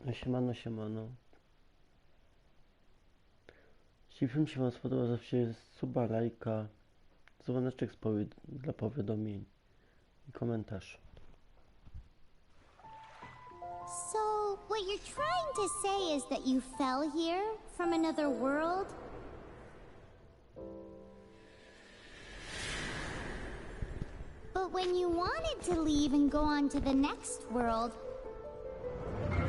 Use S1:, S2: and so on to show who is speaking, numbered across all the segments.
S1: Siemano, siemano. Jeśli film się wam spodobał, zawsze suba, lajka, dzwoneczek dla powiadomień i komentarz.
S2: So, what you're trying to say is that you fell here from another world? But when you wanted to leave and go on to the next world,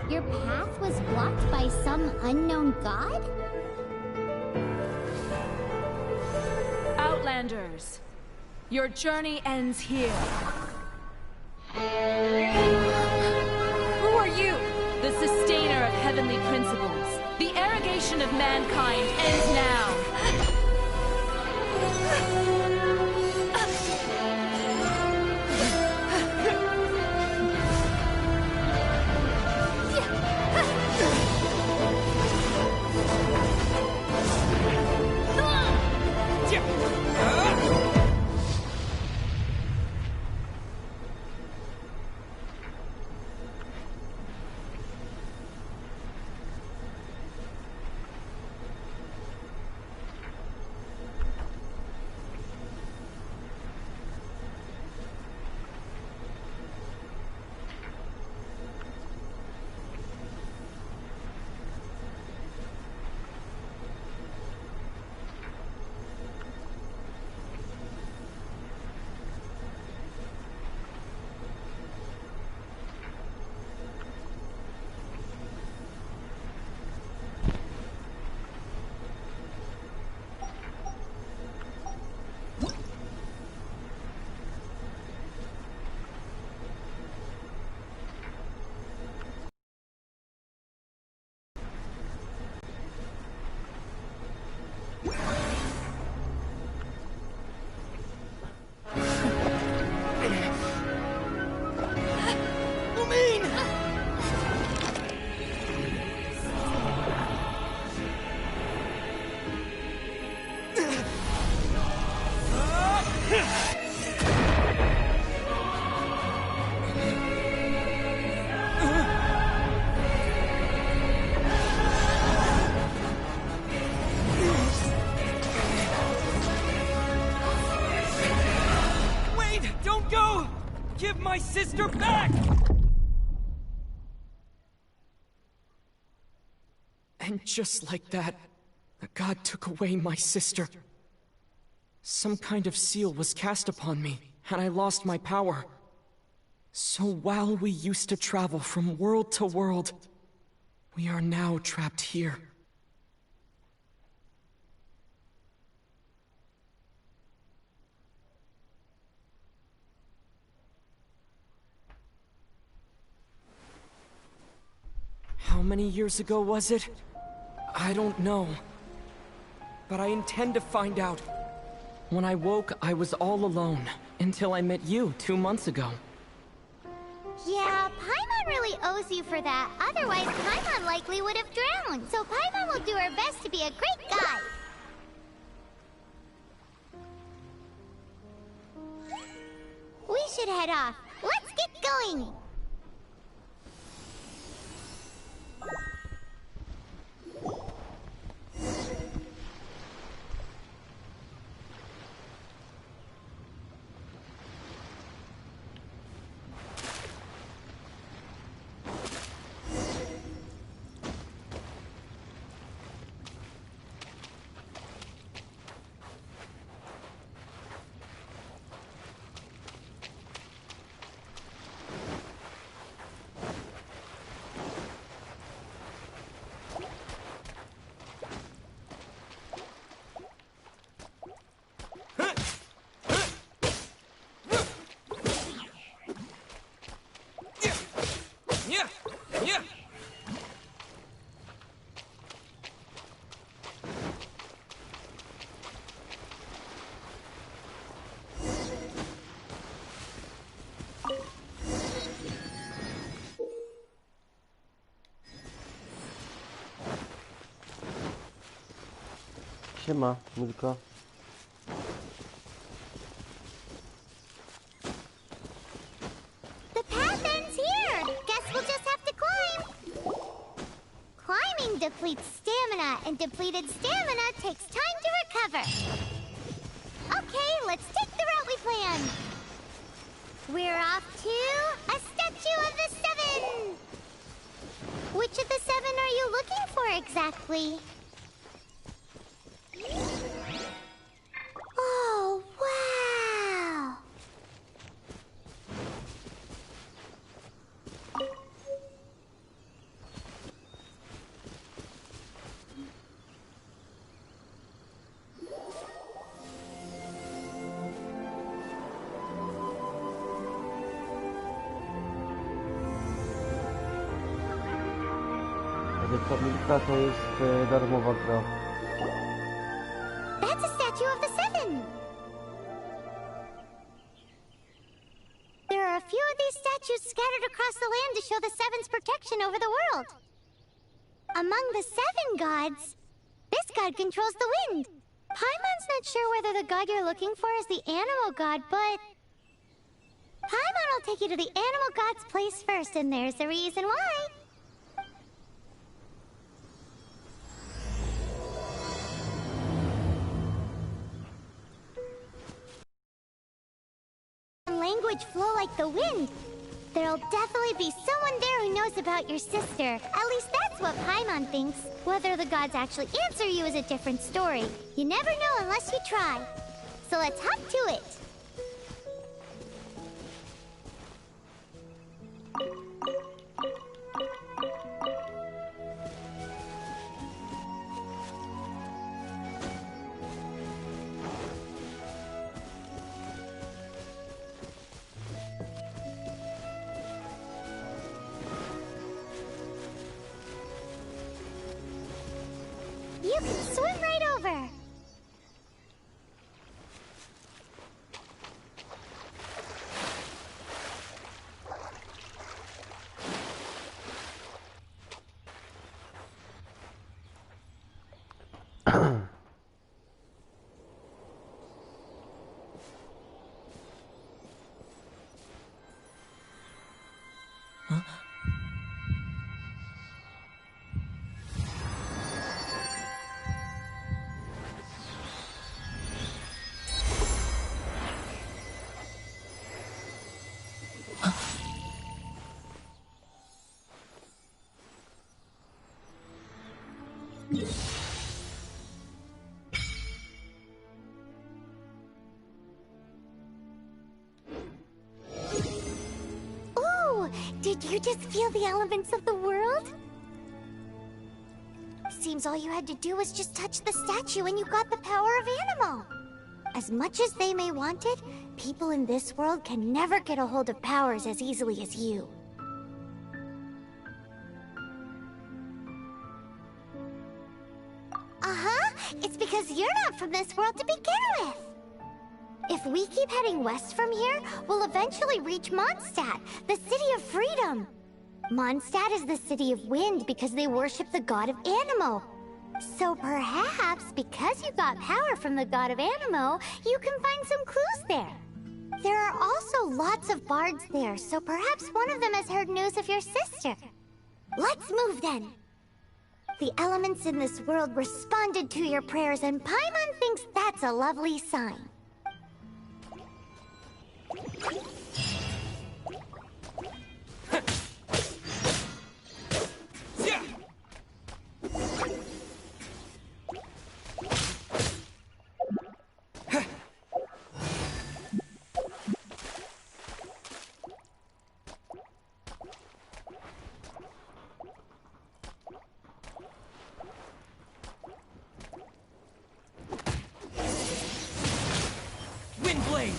S2: your path was blocked by some unknown god?
S3: Outlanders, your journey ends here. Who are you? The sustainer of heavenly principles. The arrogation of mankind ends now.
S4: My sister back! And just like that, the god took away my sister. Some kind of seal was cast upon me, and I lost my power. So while we used to travel from world to world, we are now trapped here. How many years ago was it? I don't know. But I intend to find out. When I woke, I was all alone, until I met you 2 months ago.
S2: Yeah, Paimon really owes you for that. Otherwise, Paimon likely would have drowned. So Paimon will do her best to be a great guide. We should head off. Let's get going!
S1: Siema, Milko.
S2: The path ends here. Guess we'll just have to climb. depletes stamina, and depleted stamina takes time to recover. Okay, let's take the route we planned. We're off to a statue of the seven. Which of the seven are you looking for exactly? Oh, wow!
S1: Pamięta, to jest darmowa gra.
S2: That's a statue of the seven. There are a few of these statues scattered across the land to show the seven's protection over the world. Among the seven gods, this god controls the wind. Paimon's not sure whether the god you're looking for is the animal god, but Paimon will take you to the animal god's place first, and there's the reason why. Language flow like the wind. There'll definitely be someone there who knows about your sister. At least that's what Paimon thinks. Whether the gods actually answer you is a different story. You never know unless you try. So let's hop to it. You can swim right over. Ooh, did you just feel the elements of the world? Seems all you had to do was just touch the statue and you got the power of animal. As much as they may want it, people in this world can never get a hold of powers as easily as you. It's because you're not from this world to begin with. If we keep heading west from here, we'll eventually reach Mondstadt, the city of freedom. Mondstadt is the city of wind because they worship the god of Anemo. So perhaps, because you got power from the god of Anemo, you can find some clues there. There are also lots of bards there, so perhaps one of them has heard news of your sister. Let's move then. The elements in this world responded to your prayers, and Paimon thinks that's a lovely sign.
S4: Windblade!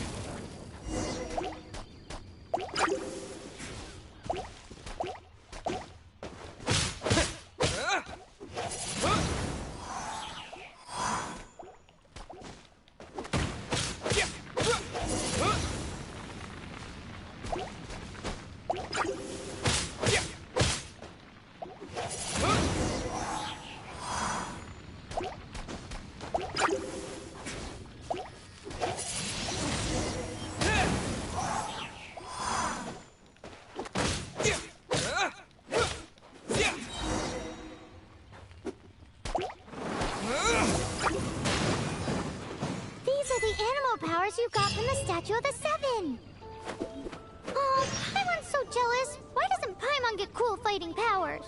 S2: powers you got from the Statue of the Seven. Oh, Paimon's so jealous. Why doesn't Paimon get cool fighting powers?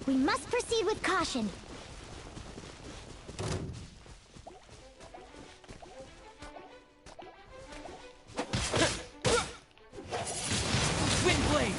S2: We must proceed with caution.
S4: Windblade!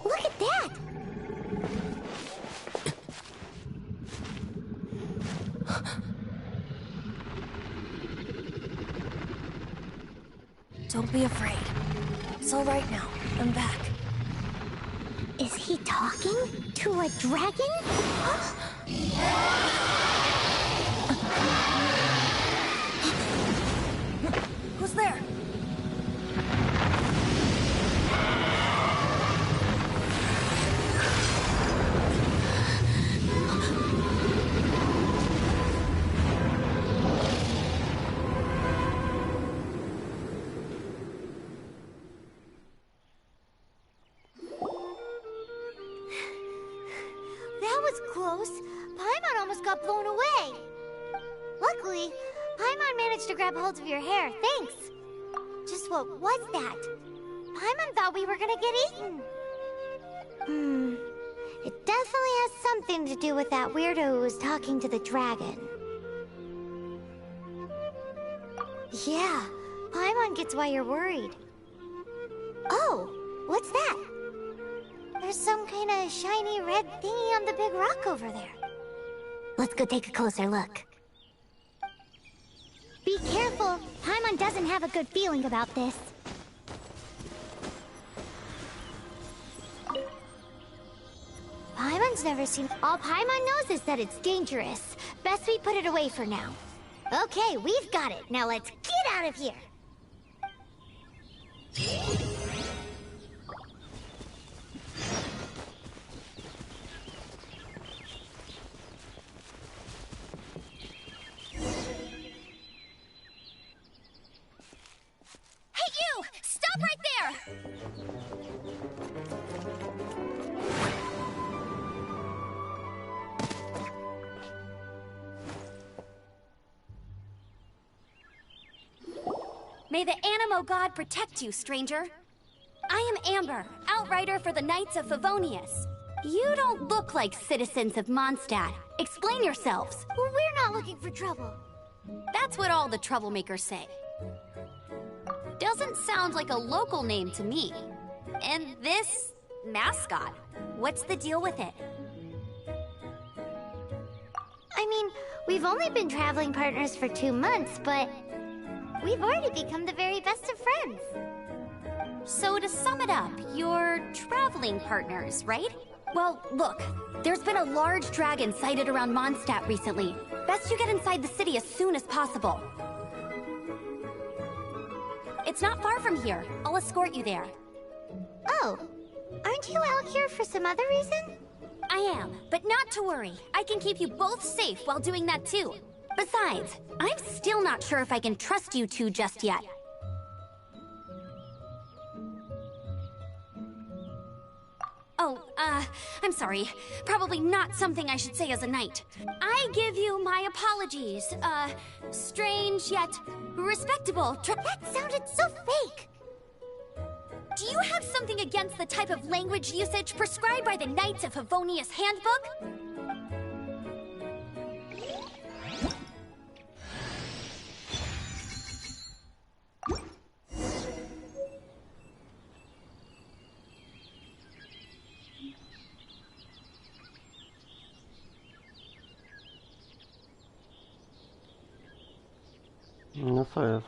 S2: Look at that!
S5: Don't be afraid. It's all right now. I'm back.
S2: Is he talking to a dragon?
S5: Who's there?
S2: Close. Paimon almost got blown away. Luckily, Paimon managed to grab hold of your hair. Thanks. Just what was that? Paimon thought we were gonna get eaten. It definitely has something to do with that weirdo who was talking to the dragon. Yeah, Paimon gets why you're worried. Oh, what's that? There's some kind of shiny red thingy on the big rock over there. Let's go take a closer look. Be careful. Paimon doesn't have a good feeling about this. Paimon's never seen... All Paimon knows is that it's dangerous. Best we put it away for now. Okay, we've got it. Now let's get out of here.
S3: Stop right there! May the Animo God protect you, stranger. I am Amber, outrider for the Knights of Favonius. You don't look like citizens of Mondstadt. Explain yourselves.
S2: Well, we're not looking for trouble.
S3: That's what all the troublemakers say. Doesn't sound like a local name to me. And this mascot, what's the deal with it?
S2: I mean, we've only been traveling partners for 2 months, but we've already become the very best of friends.
S3: So to sum it up, you're traveling partners, right? Well, look. There's been a large dragon sighted around Mondstadt recently. Best you get inside the city as soon as possible. It's not far from here. I'll escort you there.
S2: Oh, aren't you out here for some other reason?
S3: I am, but not to worry. I can keep you both safe while doing that too. Besides, I'm still not sure if I can trust you two just yet. Oh, I'm sorry. Probably not something I should say as a knight. I give you my apologies. Strange yet respectable.
S2: That sounded so fake.
S3: Do you have something against the type of language usage prescribed by the Knights of Favonius Handbook?
S1: No co jest?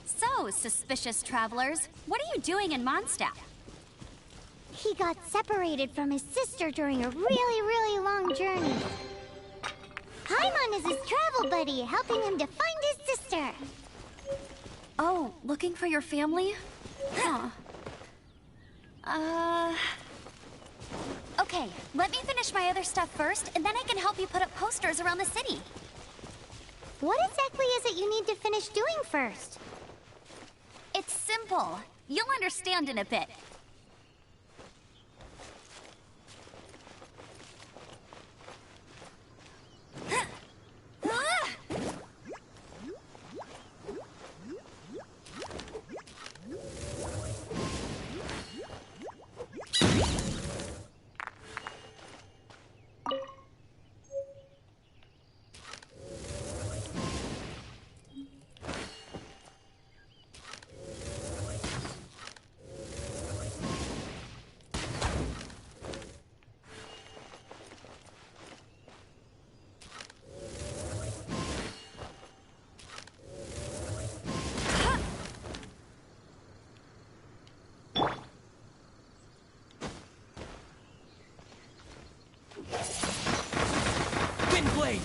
S3: So, suspicious travelers, what are you doing in Mondstadt?
S2: He got separated from his sister during a really long journey. Paimon is his travel buddy, helping him to find his sister.
S3: Oh, looking for your family? Huh. Okay, let me finish my other stuff first, and then I can help you put up posters around the city.
S2: What exactly is it you need to finish doing first?
S3: It's simple. You'll understand in a bit.
S4: Windblade!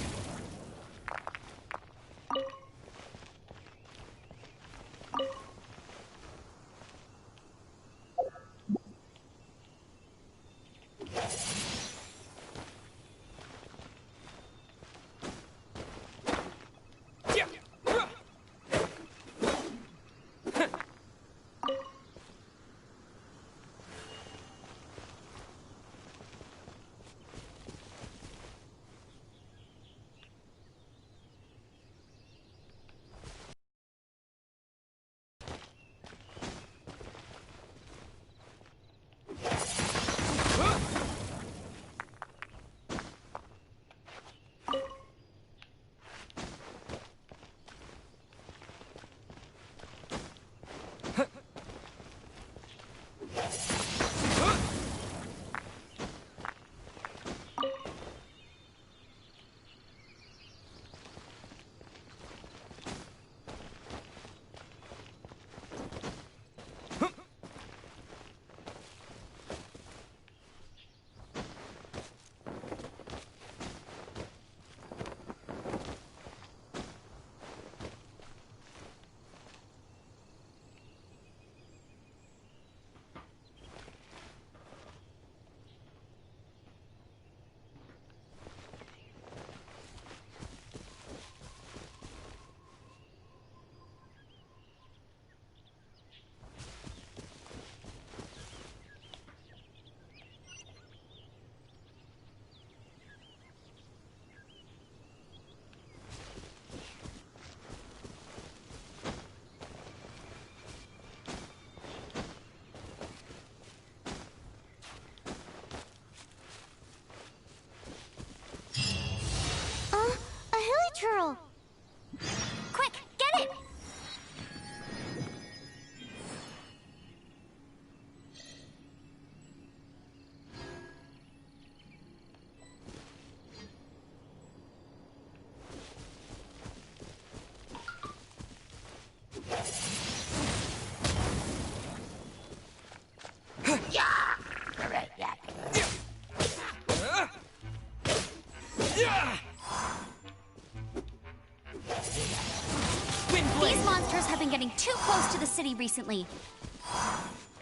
S3: creatures have been getting too close to the city recently.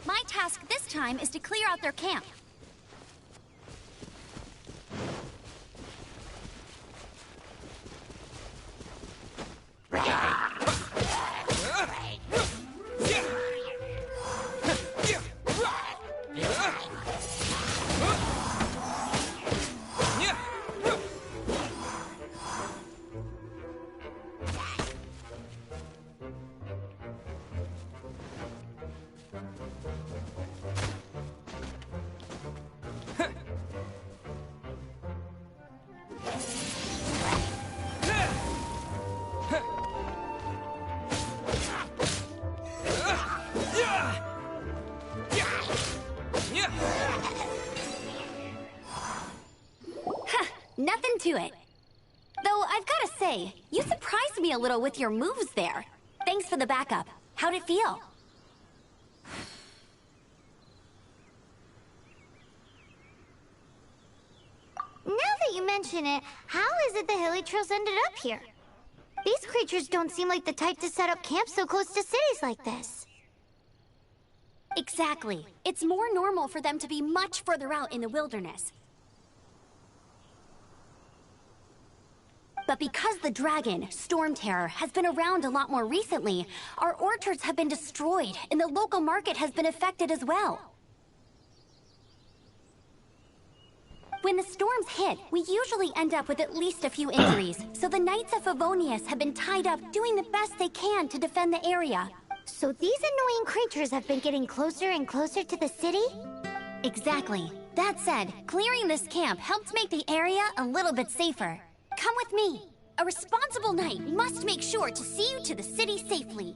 S3: My task this time is to clear out their camp. Nothing to it. Though I've gotta say, you surprised me a little with your moves there. Thanks for the backup. How'd it feel?
S2: Now that you mention it, how is it the hilly trails ended up here? These creatures don't seem like the type to set up camp so close to cities like this.
S3: Exactly. It's more normal for them to be much further out in the wilderness. But because the dragon, Storm Terror, has been around a lot more recently, our orchards have been destroyed, and the local market has been affected as well. When the storms hit, we usually end up with at least a few injuries, so the Knights of Favonius have been tied up doing the best they can to defend the area.
S2: So these annoying creatures have been getting closer and closer to the city?
S3: Exactly. That said, clearing this camp helped make the area a little bit safer. Come with me. A responsible knight must make sure to see you to the city safely.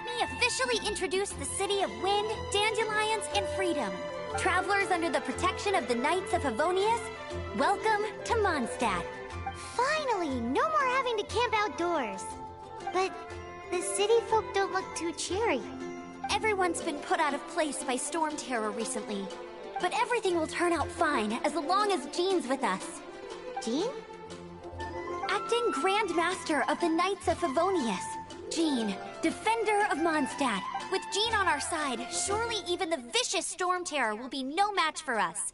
S3: let me officially introduce the city of wind, dandelions, and freedom. Travelers under the protection of the Knights of Favonius, welcome to Mondstadt.
S2: Finally, no more having to camp outdoors. But the city folk don't look too cheery.
S3: Everyone's been put out of place by storm terror recently. But everything will turn out fine as long as Jean's with us.
S2: Jean?
S3: Acting Grand Master of the Knights of Favonius. Jean, Defender of Mondstadt. With Jean on our side, surely even the vicious storm terror will be no match for us.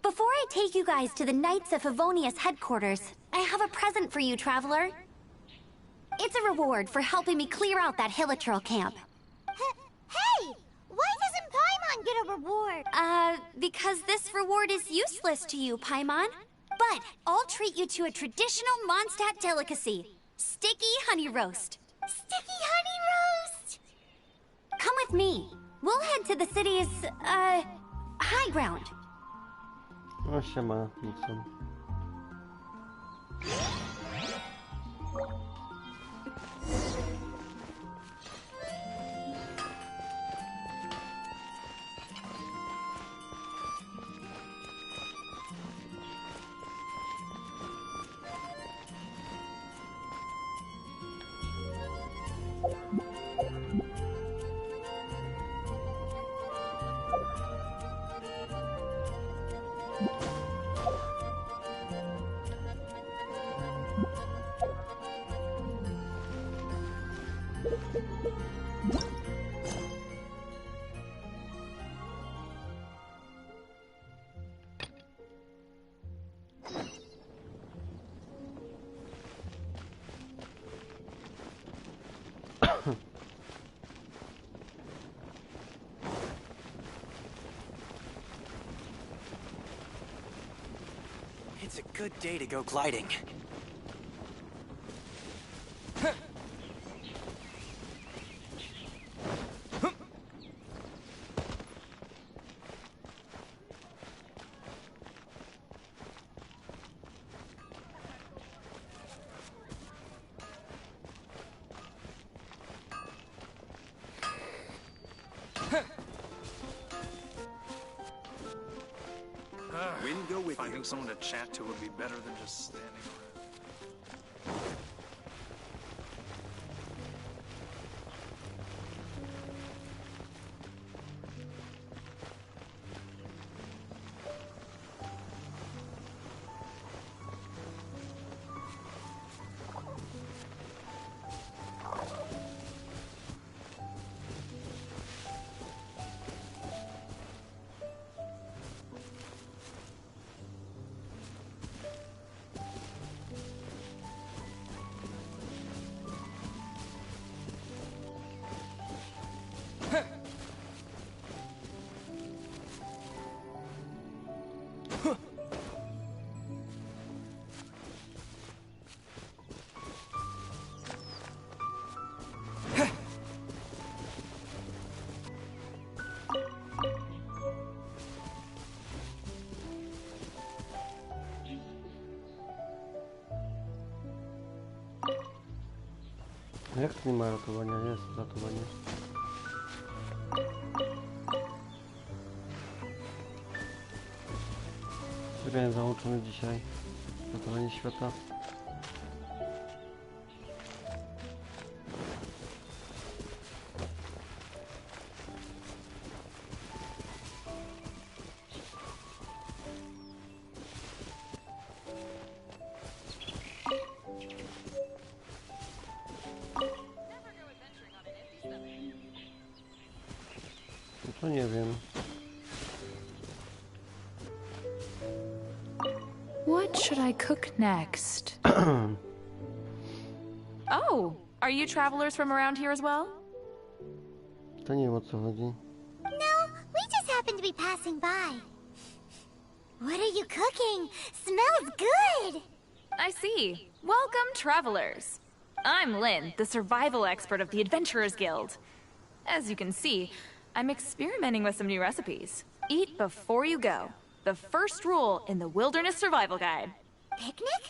S3: Before I take you guys to the Knights of Favonius headquarters, I have a present for you, Traveler. It's a reward for helping me clear out that Hilichurl camp.
S2: Hey! Why doesn't Paimon get a reward?
S3: Because this reward is useless to you, Paimon. But I'll treat you to a traditional Mondstadt delicacy. Sticky honey roast.
S2: Sticky honey roast!
S3: Come with me. We'll head to the city's, high ground.
S1: No siema, Nixon.
S6: It's a good day to go gliding.
S7: Wind go with Finding someone to chat to would be better than just standing around.
S1: Jak to nie ma ratowania? Jest ratowanie. Wygrałem załączony dzisiaj. Ratowanie świata. No to nie wiem.
S8: What should I cook next? Oh, are you travelers from around here as well?
S1: To nie wiem, o co chodzi.
S2: No, we just happened to be passing by. What are you cooking? Smells good!
S8: I see. Welcome, travelers. I'm Lynn, the survival expert of the Adventurers Guild. As you can see, I'm experimenting with some new recipes. Eat before you go. The first rule in the Wilderness Survival Guide.
S2: Picnic?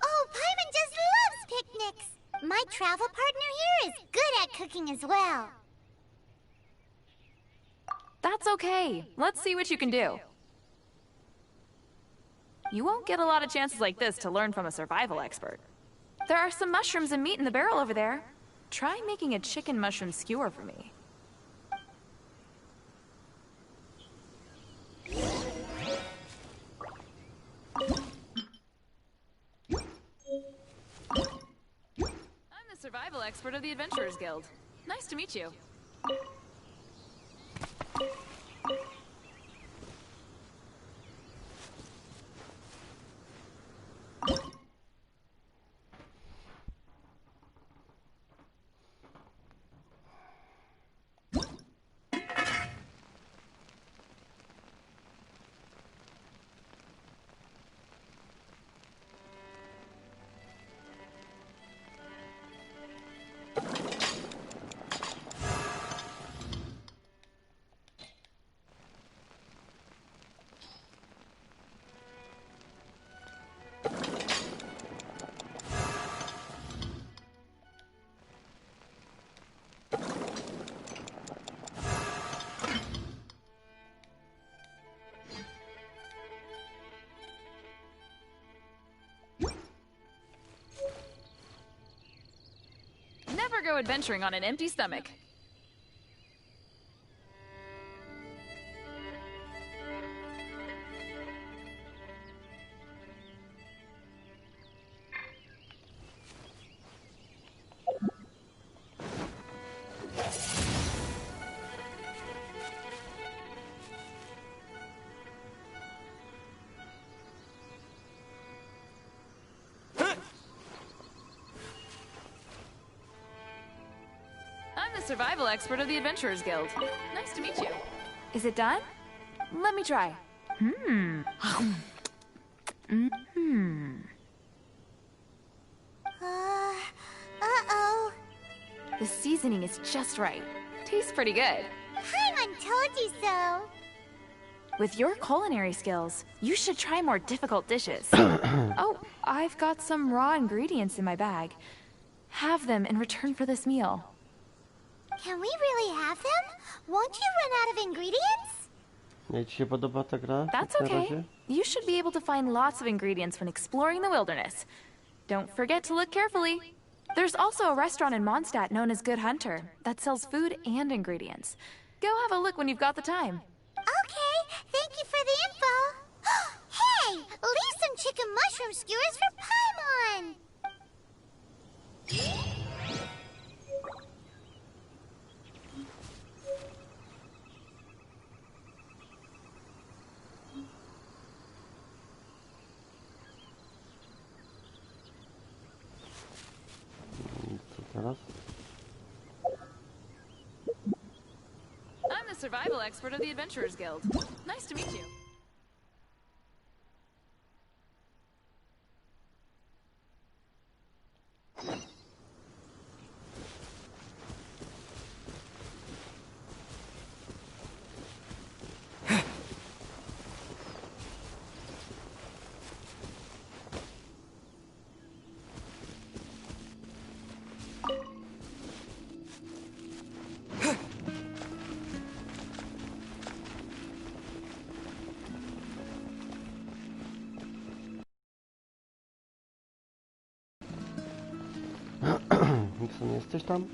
S2: Oh, Paimon just loves travel partner here is good at cooking as well.
S8: That's okay. Let's see what you can do. You won't get a lot of chances like this to learn from a survival expert. There are some mushrooms and meat in the barrel over there. Try making a chicken mushroom skewer for me. I'm the survival expert of the Adventurers Guild. Nice to meet you. Never go adventuring on an empty stomach. Survival expert of the Adventurers Guild. Nice to meet you. Is it done? Let me try.
S2: Uh-oh.
S8: The seasoning is just right. Tastes pretty good.
S2: Paimon told you so.
S8: With your culinary skills, you should try more difficult dishes. Oh, I've got some raw ingredients in my bag. Have them in return for this meal.
S2: Can we really have them? Won't you run out of ingredients?
S1: Jak ci się podoba ta gra?
S8: That's
S1: Na
S8: okay.
S1: razie?
S8: You should be able to find lots of ingredients when exploring the wilderness. Don't forget to look carefully. There's also a restaurant in Mondstadt known as Good Hunter that sells food and ingredients. Go have a look when you've got the time.
S2: Okay, thank you for the info. Hey, leave some chicken mushroom skewers for Paimon.
S1: Co teraz?
S8: I'm the survival expert of the Adventurers Guild. Nice to meet you.
S1: Co, nie jesteś tam?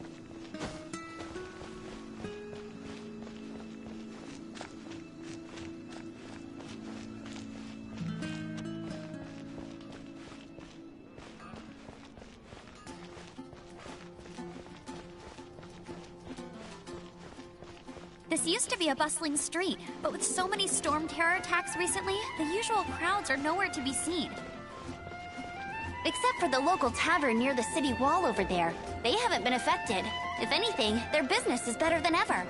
S3: This used to be a bustling street, but with so many storm terror attacks recently, the usual crowds are nowhere to be seen. Except for the local tavern near the city wall over there. They haven't been affected. If anything, their business is better than ever.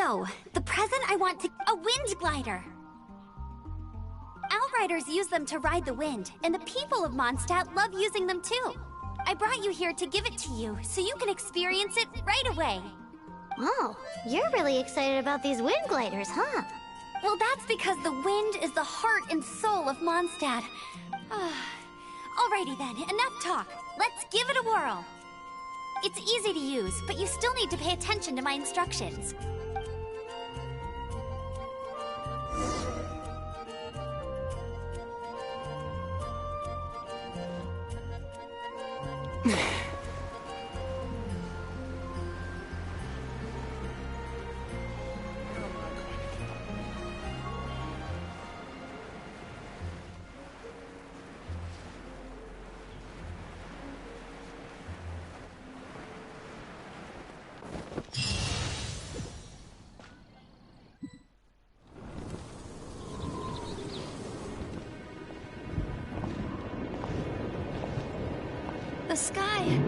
S3: So, the present I want to... a wind glider! Outriders use them to ride the wind, and the people of Mondstadt love using them too. I brought you here to give it to you, so you can experience it right away.
S2: Oh, you're really excited about these wind gliders, huh?
S3: Well, that's because the wind is the heart and soul of Mondstadt. Alrighty then, enough talk. Let's give it a whirl. It's easy to use, but you still need to pay attention to my instructions. The sky...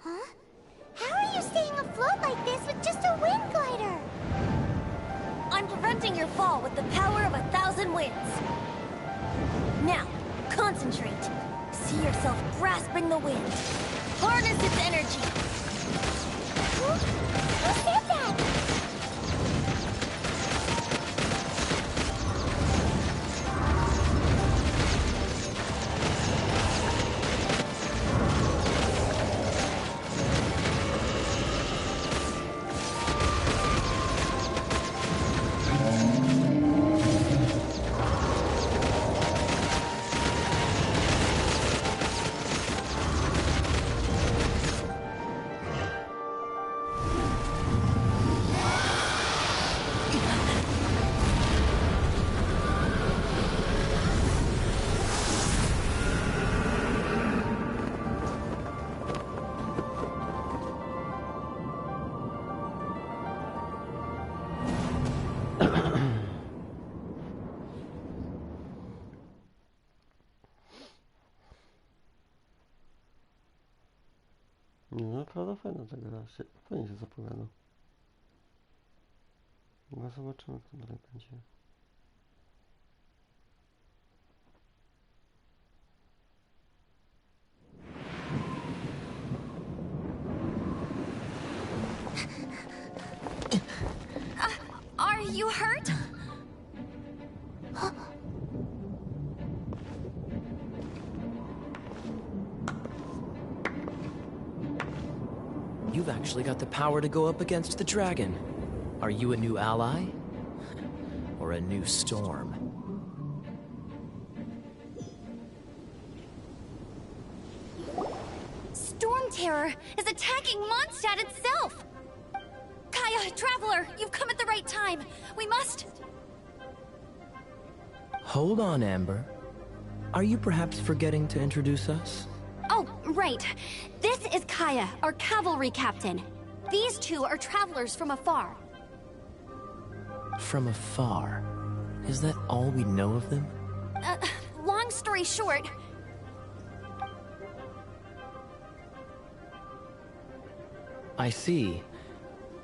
S2: Huh? How are you staying afloat like this with just a wind glider?
S5: I'm preventing your fall with the power of 1,000 winds. Now, concentrate. See yourself grasping the wind. Harness its energy.
S2: Who said that?
S1: No naprawdę fajna ta gra, fajnie się zapowiada. No zobaczymy, kto dalej będzie.
S3: Are you hurt?
S4: You've actually got the power to go up against the dragon. Are you a new ally? Or a new storm?
S3: Storm Terror is attacking Mondstadt itself! Kaya, Traveler, you've come at the right time. We must...
S4: Hold on, Amber. Are you perhaps forgetting to introduce us?
S3: Oh, right. This is Kaya, our cavalry captain. These two are travelers from afar.
S4: From afar? Is that all we know of them?
S3: Long story short...
S4: I see.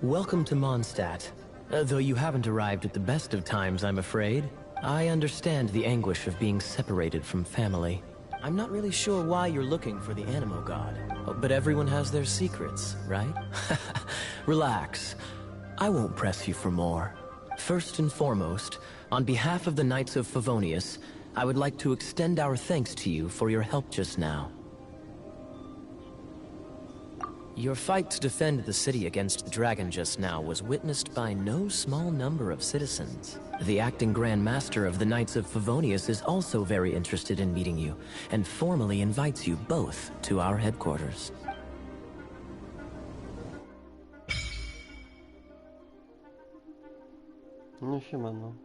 S4: Welcome to Mondstadt. Though you haven't arrived at the best of times, I'm afraid.
S9: I understand the anguish of being separated from family. I'm not really sure why you're looking for the Animo God, but everyone has their secrets, right? Relax. I won't press you for more. First and foremost, on behalf of the Knights of Favonius, I would like to extend our thanks to you for your help just now. Your fight to defend the city against the dragon just now was witnessed by no small number of citizens. The acting Grand Master of the Knights of Favonius is also very interested in meeting you, and formally invites you both to our headquarters.
S1: No siemano.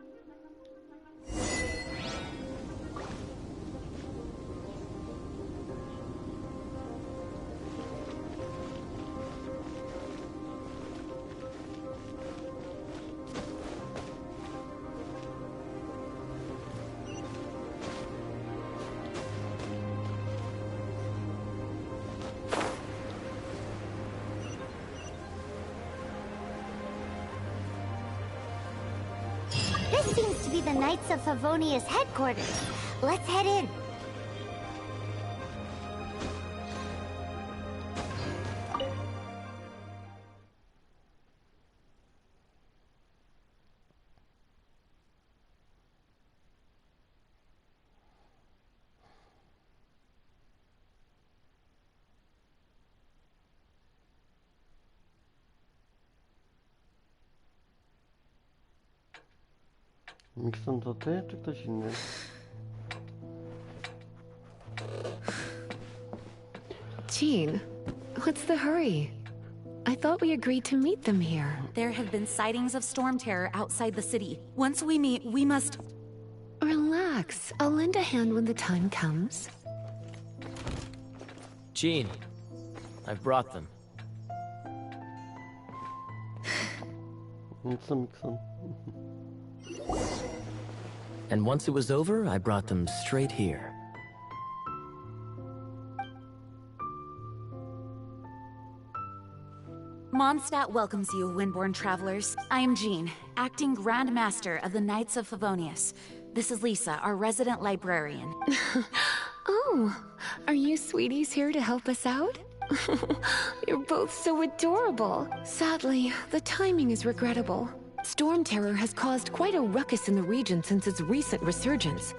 S2: This seems to be the Knights of Favonius headquarters. Let's head in.
S1: Mikson, to ty, czy ktoś inny?
S10: Jean, what's the hurry? I thought we agreed to meet them here.
S3: There have been sightings of storm terror outside the city. Once we meet, we must...
S10: Relax. I'll lend a hand when the time comes.
S9: Jean, I've brought them.
S1: Co, Mikson?
S9: And once it was over, I brought them straight here.
S3: Mondstadt welcomes you, Windborn travelers. I am Jean, acting Grand Master of the Knights of Favonius. This is Lisa, our resident librarian.
S10: Oh, are you sweeties here to help us out? You're both so adorable. Sadly, the timing is regrettable. Storm terror has caused quite a ruckus in the region since its recent resurgence.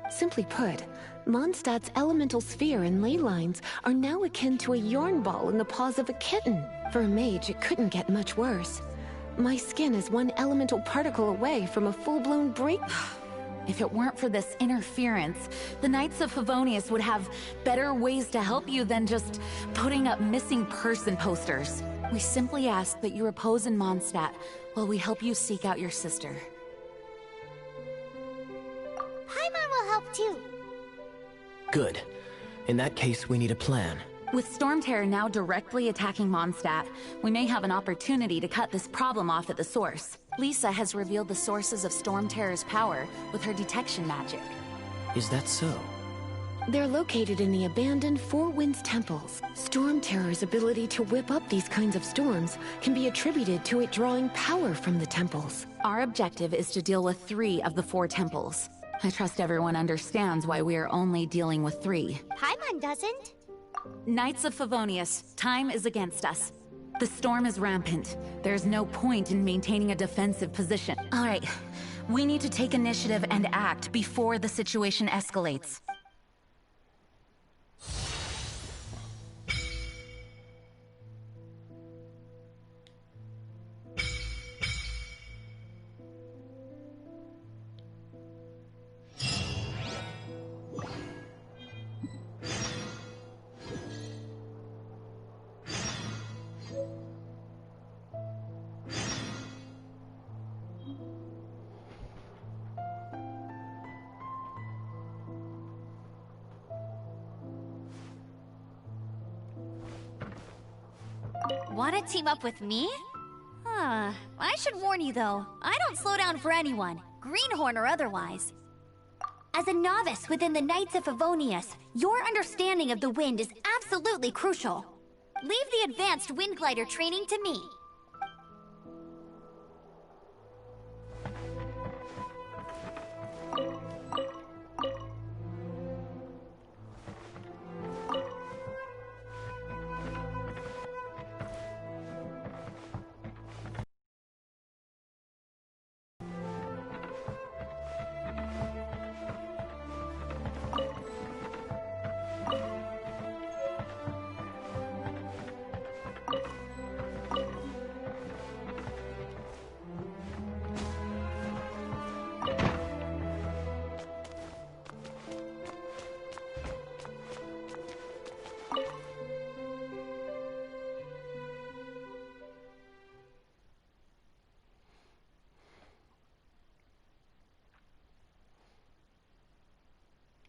S10: Simply put, Mondstadt's elemental sphere and ley lines are now akin to a yarn ball in the paws of a kitten. For a mage, it couldn't get much worse. My skin is one elemental particle away from a full-blown break.
S3: If it weren't for this interference, the Knights of Favonius would have better ways to help you than just putting up missing person posters. We simply ask that you repose in Mondstadt while we help you seek out your sister.
S2: Paimon will help too.
S9: Good. In that case, we need a plan.
S3: With Storm Terror now directly attacking Mondstadt, we may have an opportunity to cut this problem off at the source. Lisa has revealed the sources of Storm Terror's power with her detection magic.
S9: Is that so?
S10: They're located in the abandoned Four Winds temples. Storm Terror's ability to whip up these kinds of storms can be attributed to it drawing power from the temples.
S3: Our objective is to deal with 3 of the 4 temples. I trust everyone understands why we are only dealing with 3.
S2: Paimon doesn't.
S3: Knights of Favonius, time is against us. The storm is rampant. There's no point in maintaining a defensive position. All right, we need to take initiative and act before the situation escalates.
S5: Want to team up with me? I should warn you though, I don't slow down for anyone, greenhorn or otherwise. As a novice within the Knights of Favonius, your understanding of the wind is absolutely crucial. Leave the advanced wind glider training to me.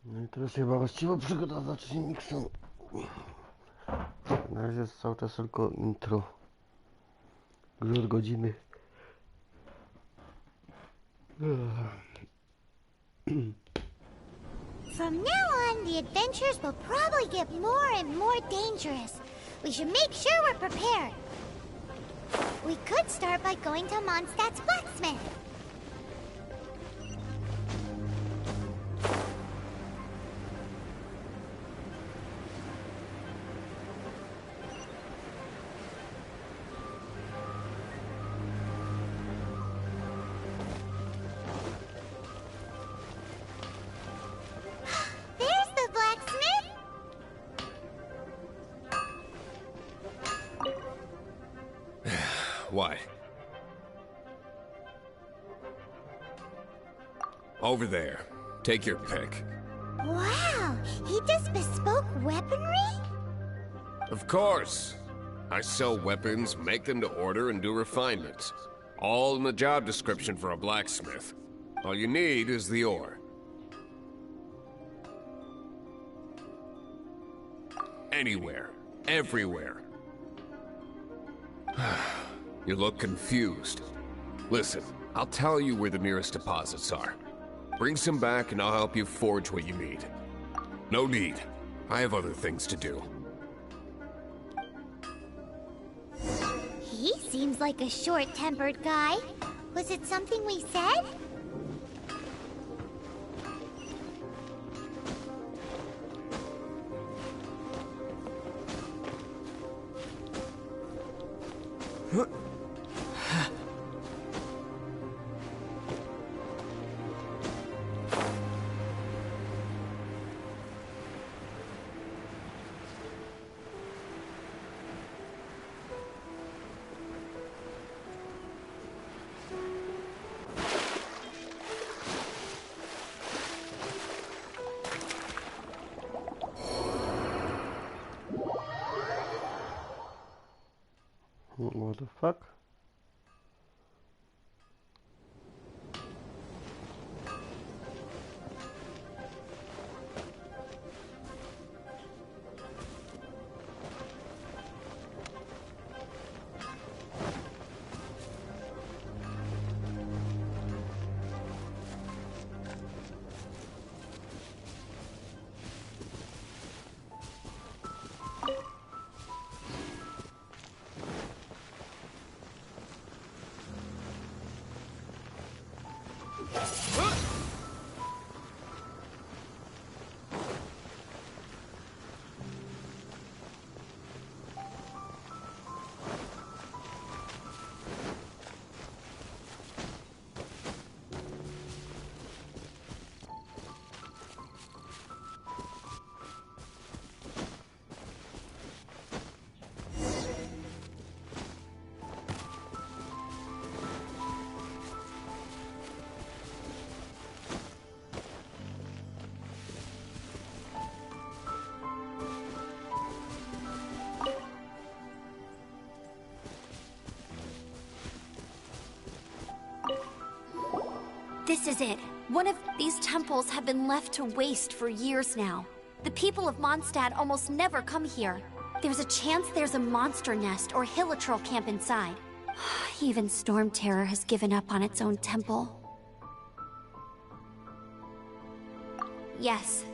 S1: No i teraz chyba właściwa przygoda zacznie miksem. Na razie jest cały czas tylko intro. Już od godziny.
S2: From now on, the adventures will probably get more and more dangerous. We should make sure we're prepared. We could start by going to Mondstadt's blacksmith. There's the blacksmith.
S11: What? Over there. Take your pick.
S2: Wow, he does bespoke weaponry?
S11: Of course. I sell weapons, make them to order, and do refinements. All in the job description for a blacksmith. All you need is the ore. Anywhere. Everywhere. You look confused. Listen, I'll tell you where the nearest deposits are. Bring some back and I'll help you forge what you need. No need. I have other things to do.
S2: He seems like a short-tempered guy. Was it something we said?
S1: What the fuck?
S3: This is it. One of these temples have been left to waste for years now. The people of Mondstadt almost never come here. There's a chance there's a monster nest or hilitrol camp inside. Even Storm Terror has given up on its own temple. Yes.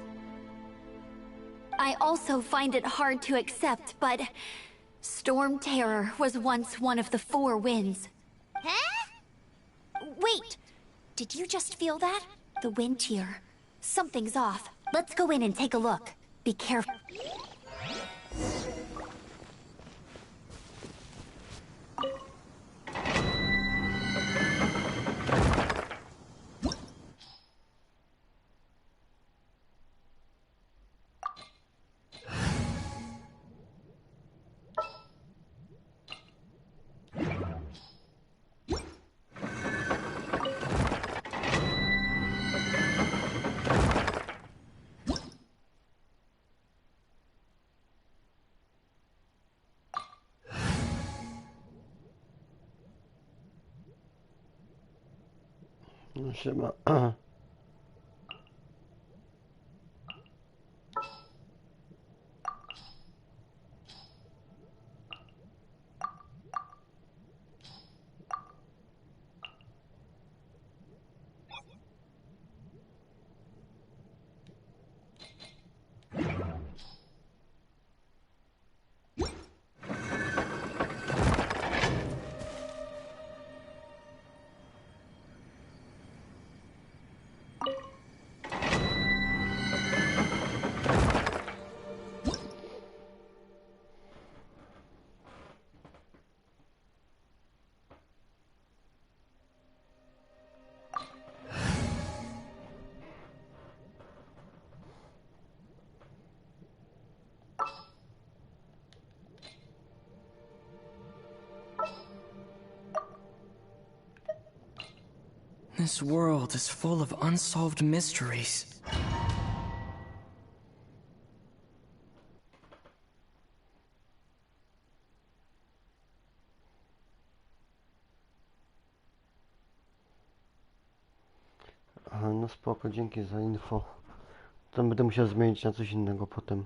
S3: I also find it hard to accept, but Storm Terror was once one of the four winds.
S2: Huh?
S3: Wait! Did you just feel that? The wind here. Something's off. Let's go in and take a look. Be careful.
S1: No siema.
S4: This world is full of unsolved mysteries.
S1: Aha, no spoko, dzięki za info. To będę musiał zmienić na coś innego potem.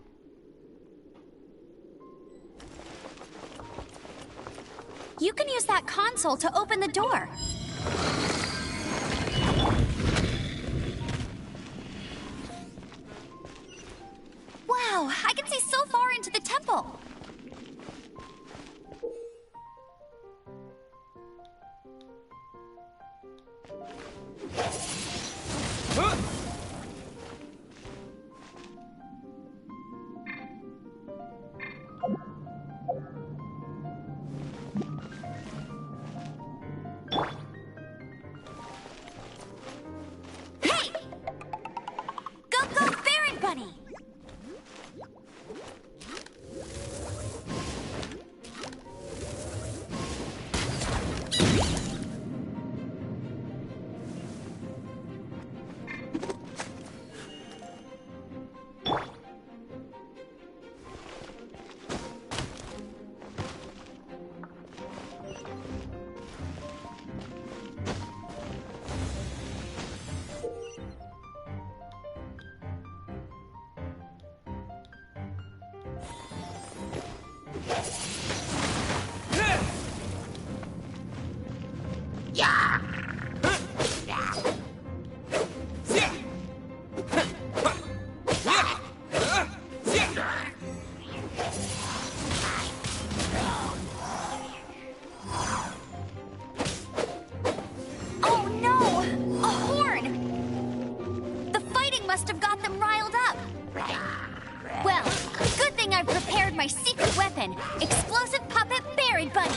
S3: You can use that console to open the door. Wow, I can see so far into the temple. My secret weapon, explosive puppet buried bunny.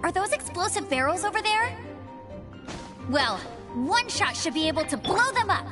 S3: Are those explosive barrels over there? Well, one shot should be able to blow them up.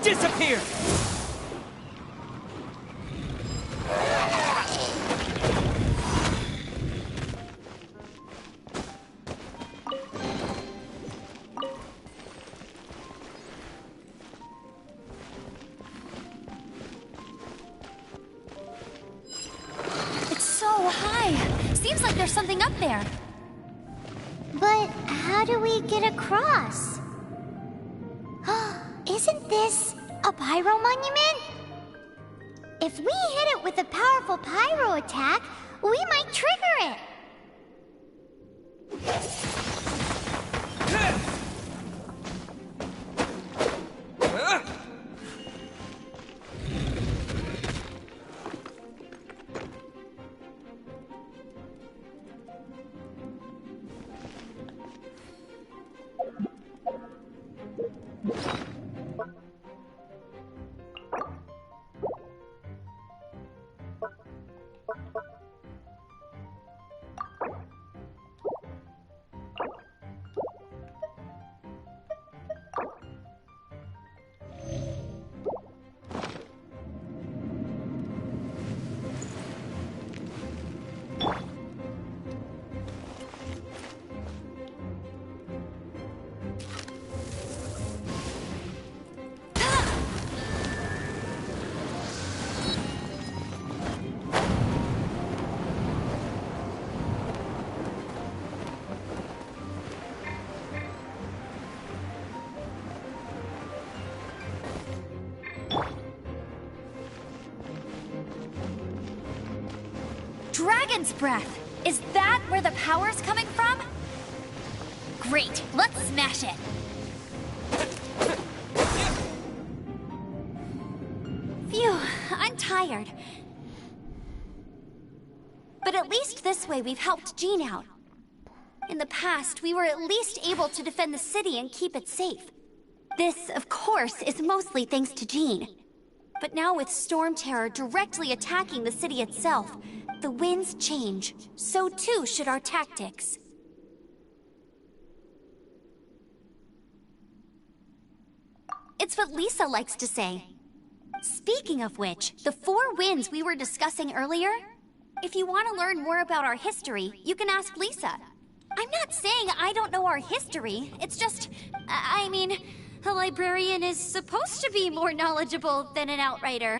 S4: Disappear!
S3: It's so high. Seems like there's something up there.
S2: But how do we get across? Isn't this a pyro monument? If we hit it with a powerful pyro attack, we might trigger it.
S3: dragon's breath. Is that where the power's coming from? Great, let's smash it. Phew, I'm tired. But at least this way we've helped Jean out. In the past, we were at least able to defend the city and keep it safe. This, of course, is mostly thanks to Jean. But now with Storm Terror directly attacking the city itself, the winds change. So too should our tactics. It's what Lisa likes to say. Speaking of which, the 4 winds we were discussing earlier, if you want to learn more about our history, you can ask Lisa. I'm not saying I don't know our history, it's just, I mean, a librarian is supposed to be more knowledgeable than an outrider.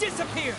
S4: disappear!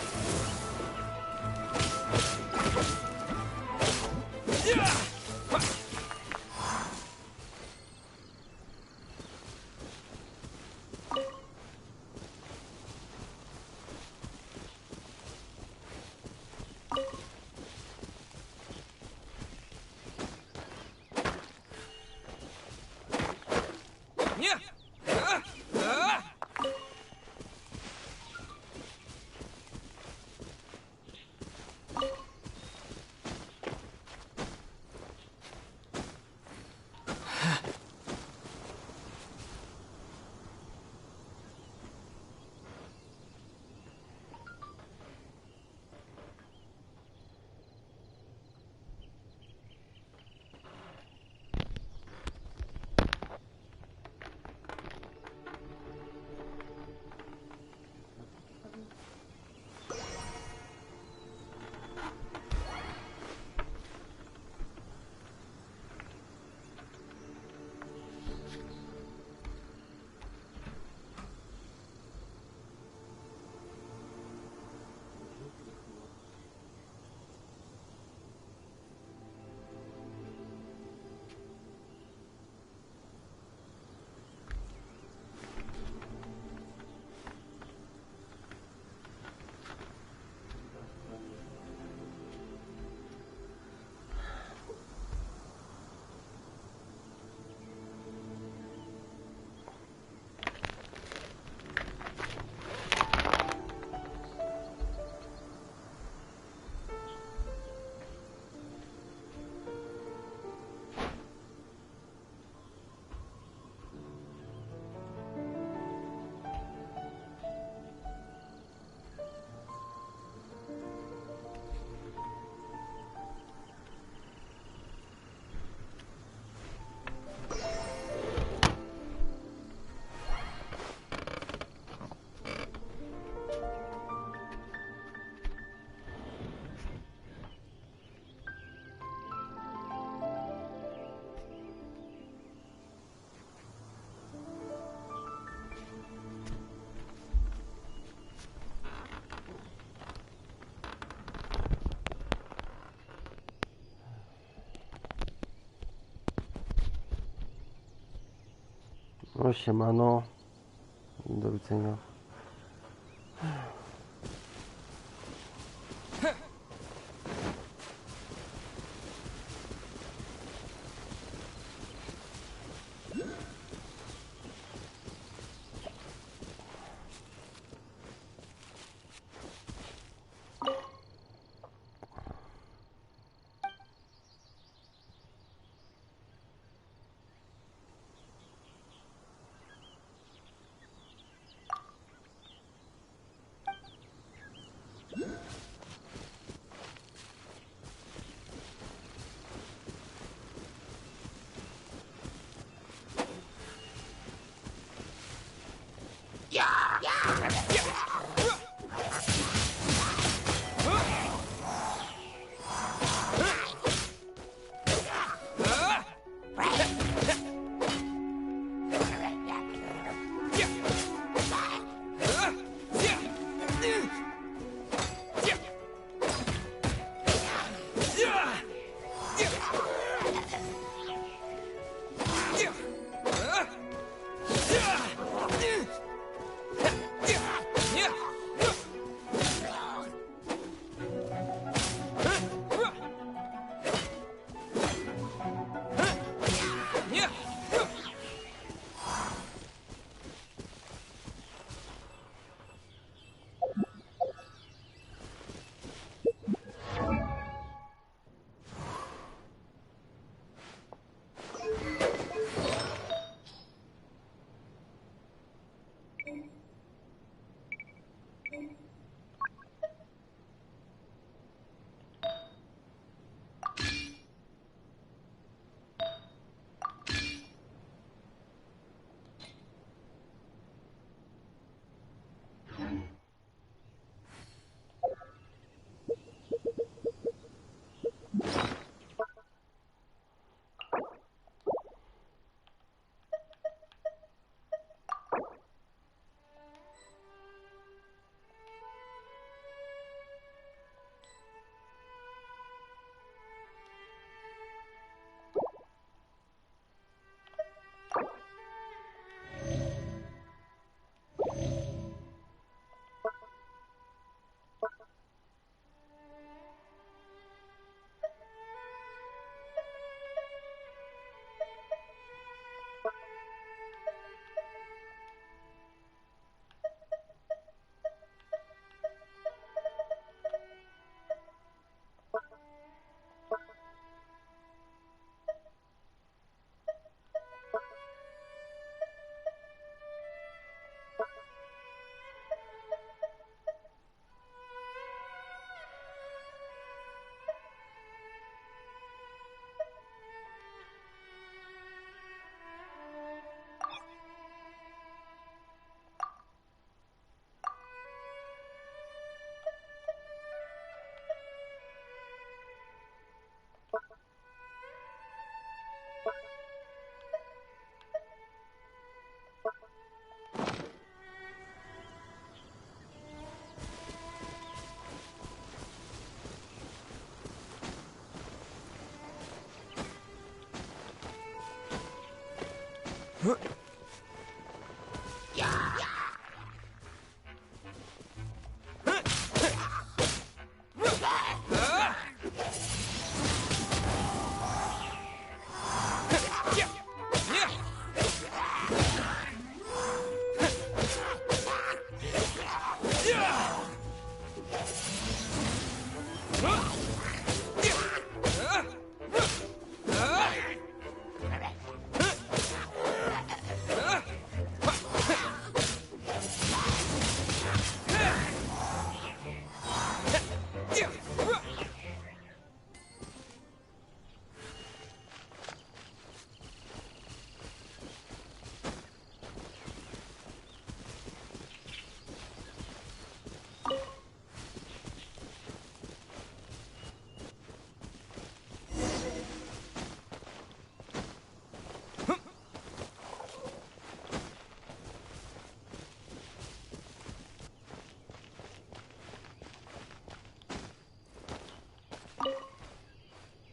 S1: No siemano. Do widzenia.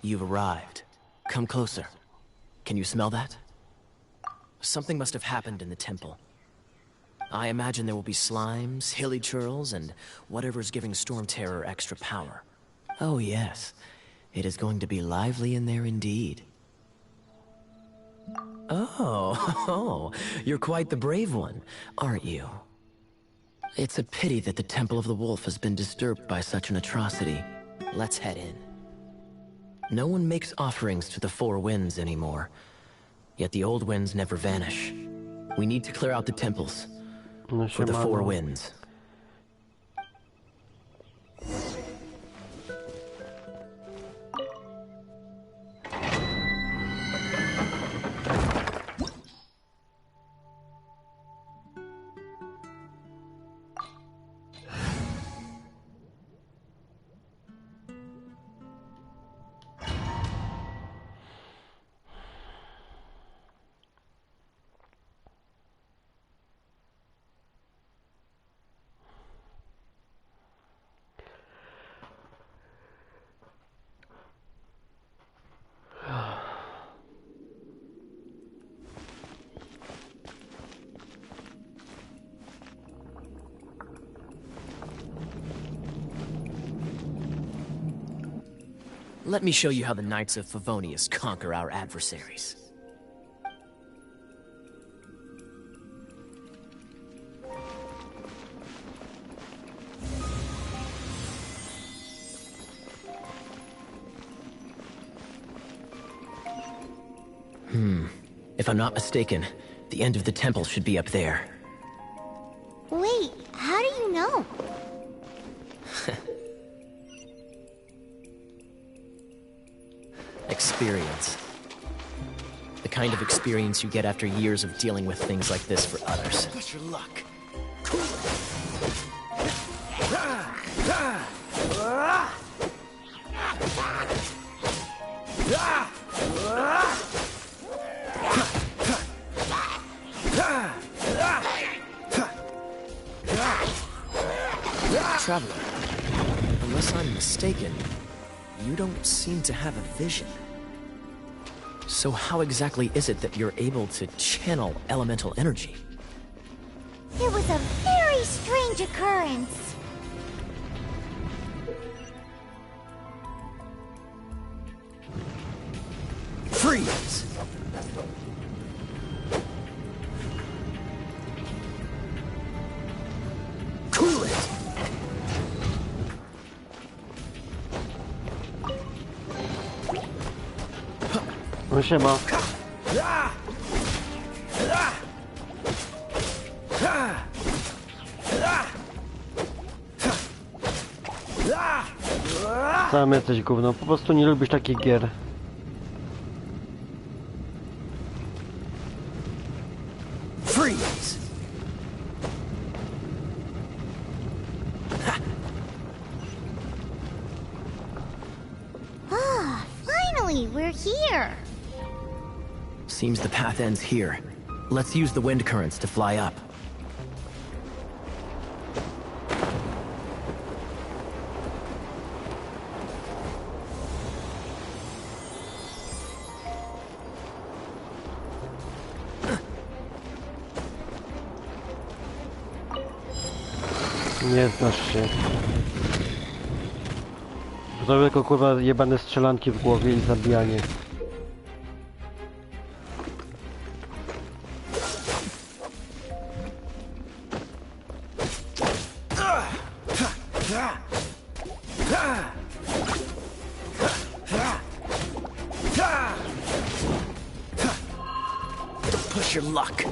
S9: you've arrived. Come closer. Can you smell that? Something must have happened in the temple. I imagine there will be slimes, hilly churls, and whatever's giving Storm Terror extra power. Oh yes, it is going to be lively in there indeed. Oh, you're quite the brave one, aren't you? It's a pity that the Temple of the Wolf has been disturbed by such an atrocity. Let's head in. No one makes offerings to the Four Winds anymore, yet the old winds never vanish. We need to clear out the temples for the Four Winds. Let me show you how the Knights of Favonius conquer our adversaries. If I'm not mistaken, the end of the temple should be up there.
S2: Wait, how do you know?
S9: Experience. The kind of experience you get after years of dealing with things like this for others.
S6: Push your luck.
S9: Traveler, unless I'm mistaken, you don't seem to have a vision. So how exactly is it that you're able to channel elemental energy?
S2: It was a very strange occurrence.
S9: Freeze! Cool it!
S1: No siema. Sam jesteś gówno, po prostu nie lubisz takich gier.
S9: Freeze!
S2: Ah, finally, we're here.
S9: Seems the path ends here. Let's use the wind currents to fly up.
S1: Nie znasz się. To tylko kurwa jebane strzelanki w głowie i zabijanie.
S9: Push your luck.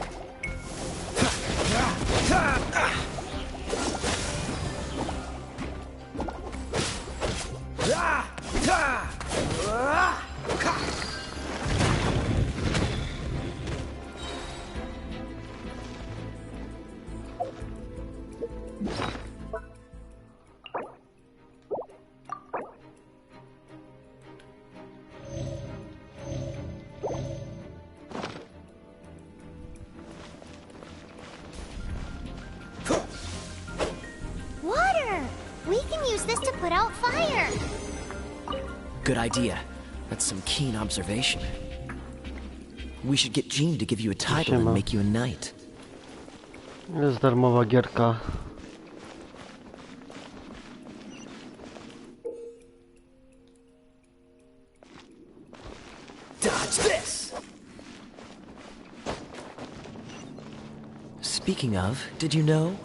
S2: Water! We can use this to put out fire.
S9: Good idea. That's some keen observation. We should get Jean to give you a title
S1: Siema.
S9: and make you a knight.
S1: Jest darmowa gierka.
S9: Dodge this! Speaking of, did you know?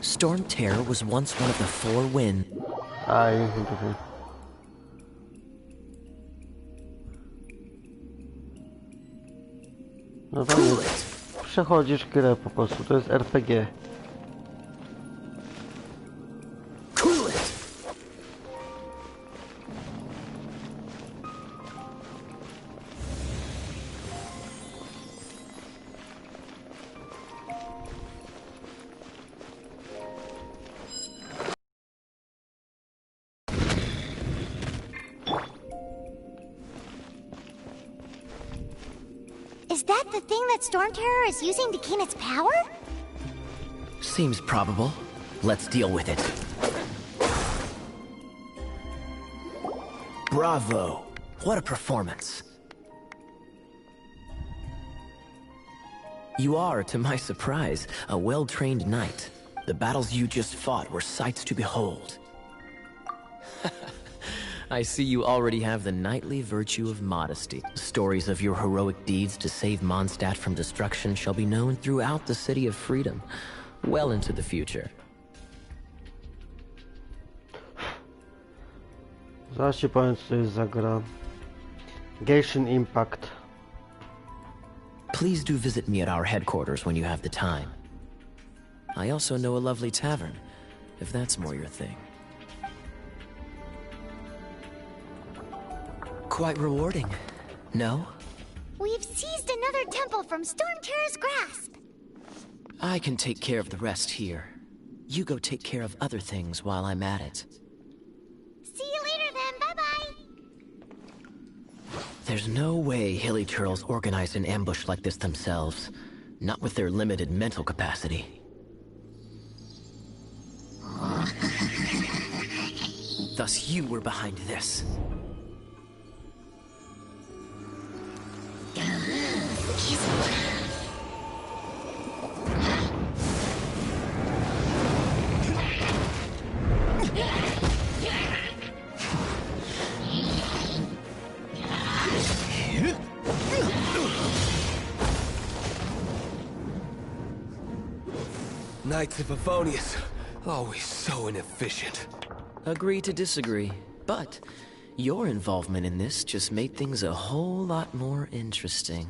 S9: Storm Terror was once one of the 4 winds.
S1: Aj, no to jest. Przechodzisz grę po prostu, to jest RPG.
S9: Cool it!
S2: Is that the thing that Storm Terror is using to gain its power?
S9: Seems probable. Let's deal with it. Bravo! What a performance. You are, to my surprise, a well-trained knight. The battles you just fought were sights to behold. I see you already have the knightly virtue of modesty. Stories of your heroic deeds to save Mondstadt from destruction shall be known throughout the City of Freedom, well into the future.
S1: Zaraz ci powiem, co to jest za gra. Genshin Impact.
S9: Please do visit me at our headquarters when you have the time. I also know a lovely tavern, if that's more your thing. Quite rewarding, no?
S2: We've seized another temple from Storm Terror's grasp.
S9: I can take care of the rest here. You go take care of other things while I'm at it.
S2: See you later then, bye-bye.
S9: There's no way Hilly Turtles organized an ambush like this themselves. Not with their limited mental capacity. Thus you were behind this.
S11: Knights of Favonius, always so inefficient.
S9: Agree to disagree, but your involvement in this just made things a whole lot more interesting.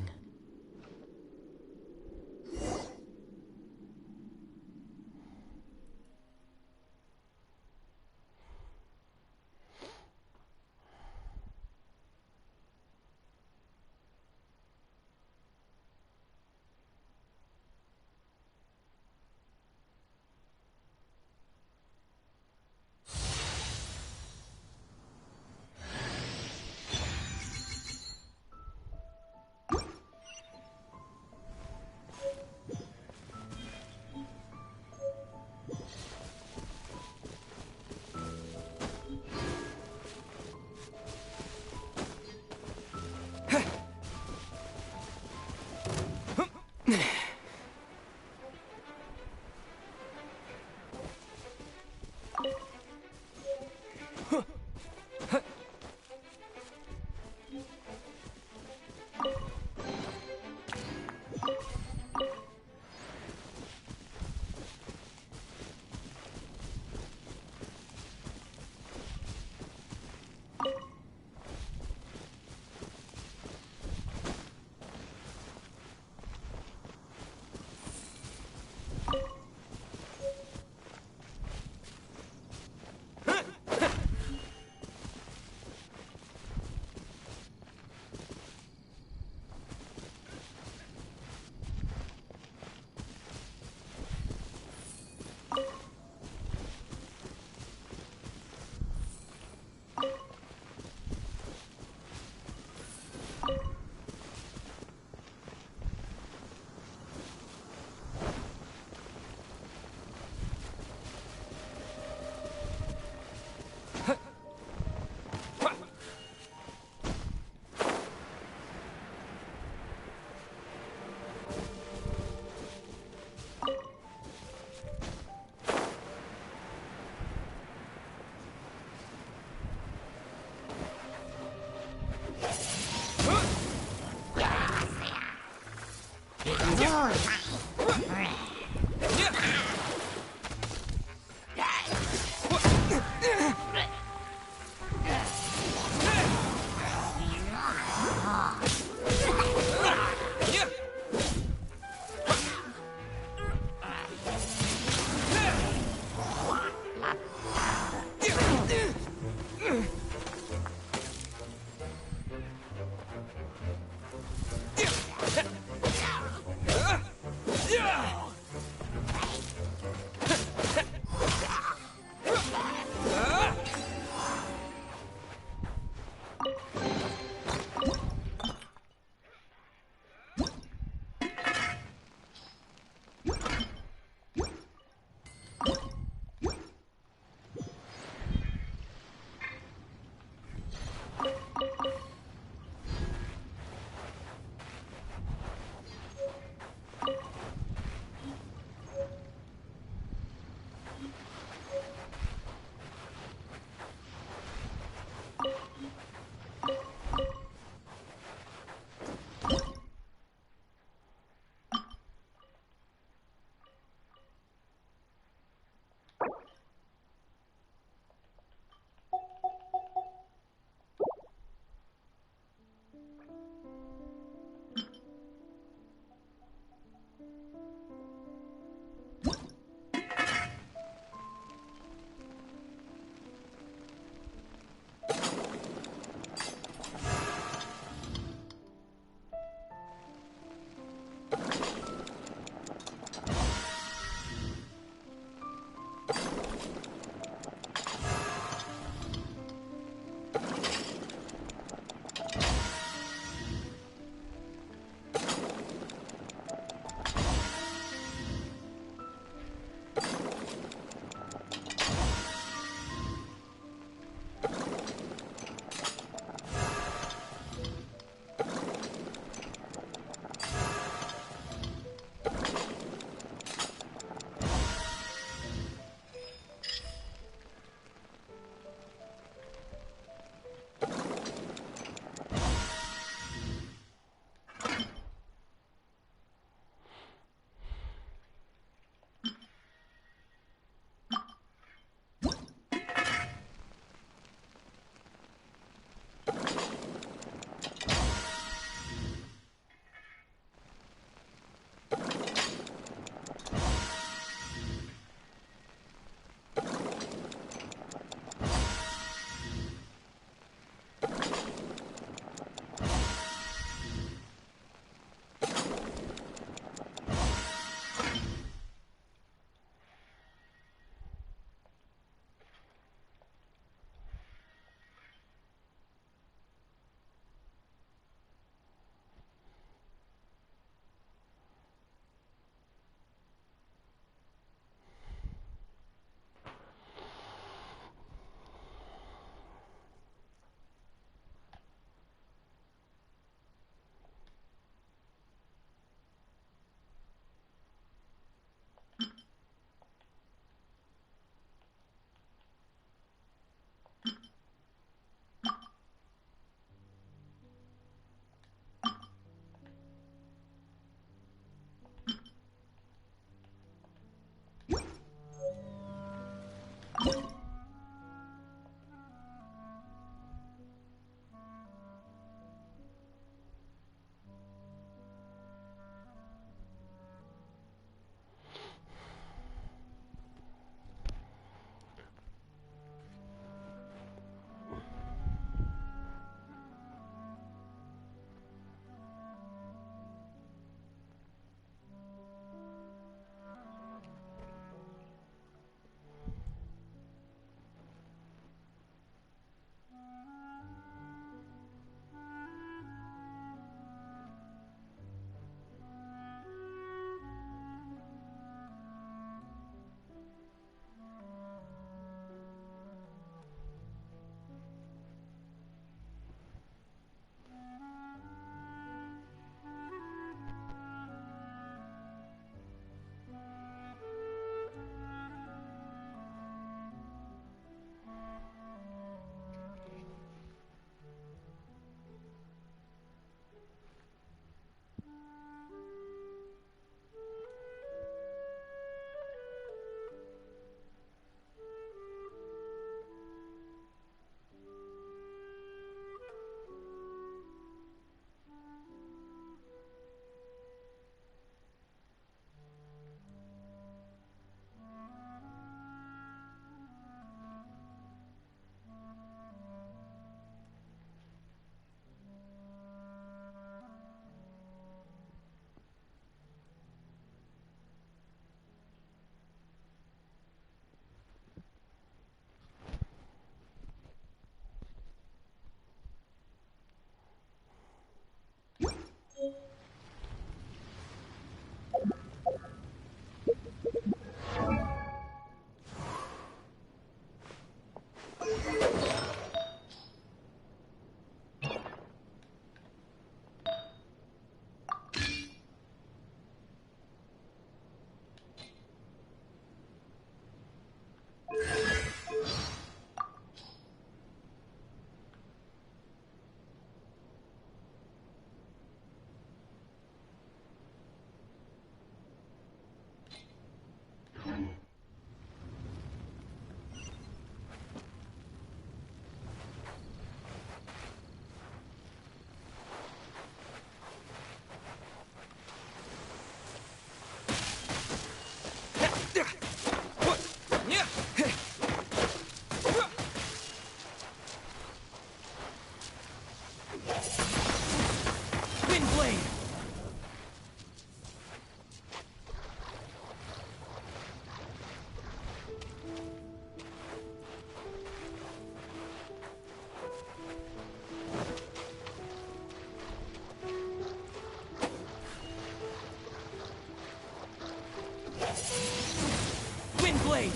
S4: blade!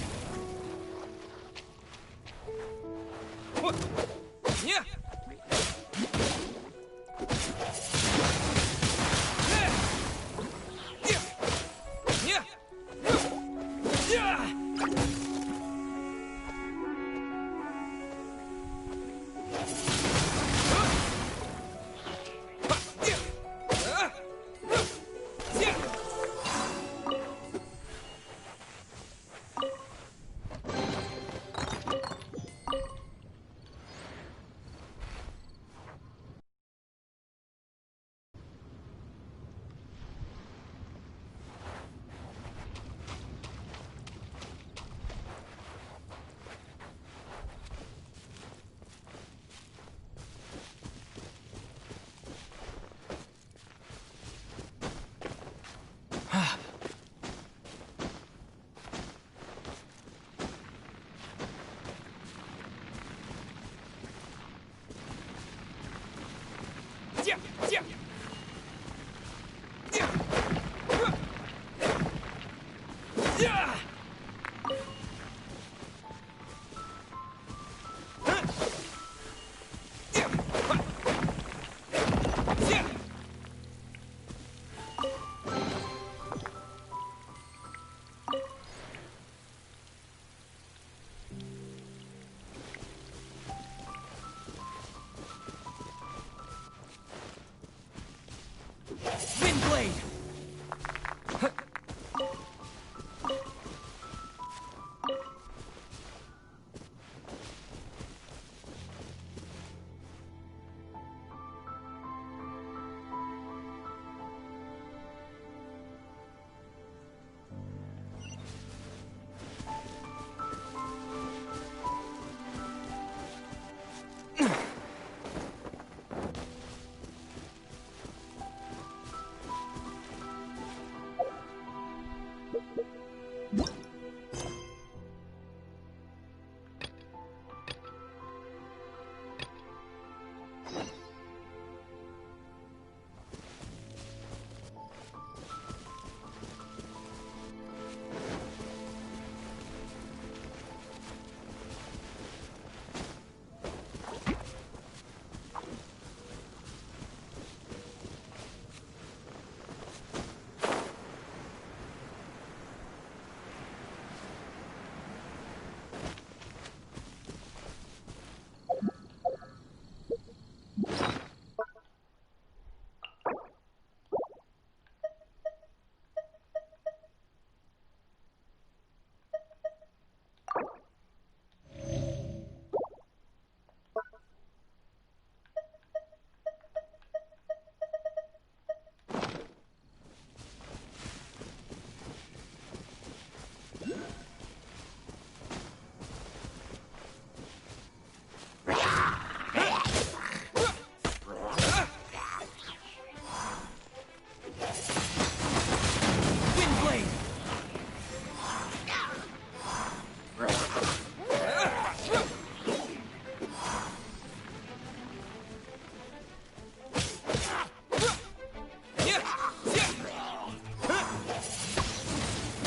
S4: What? Yeah!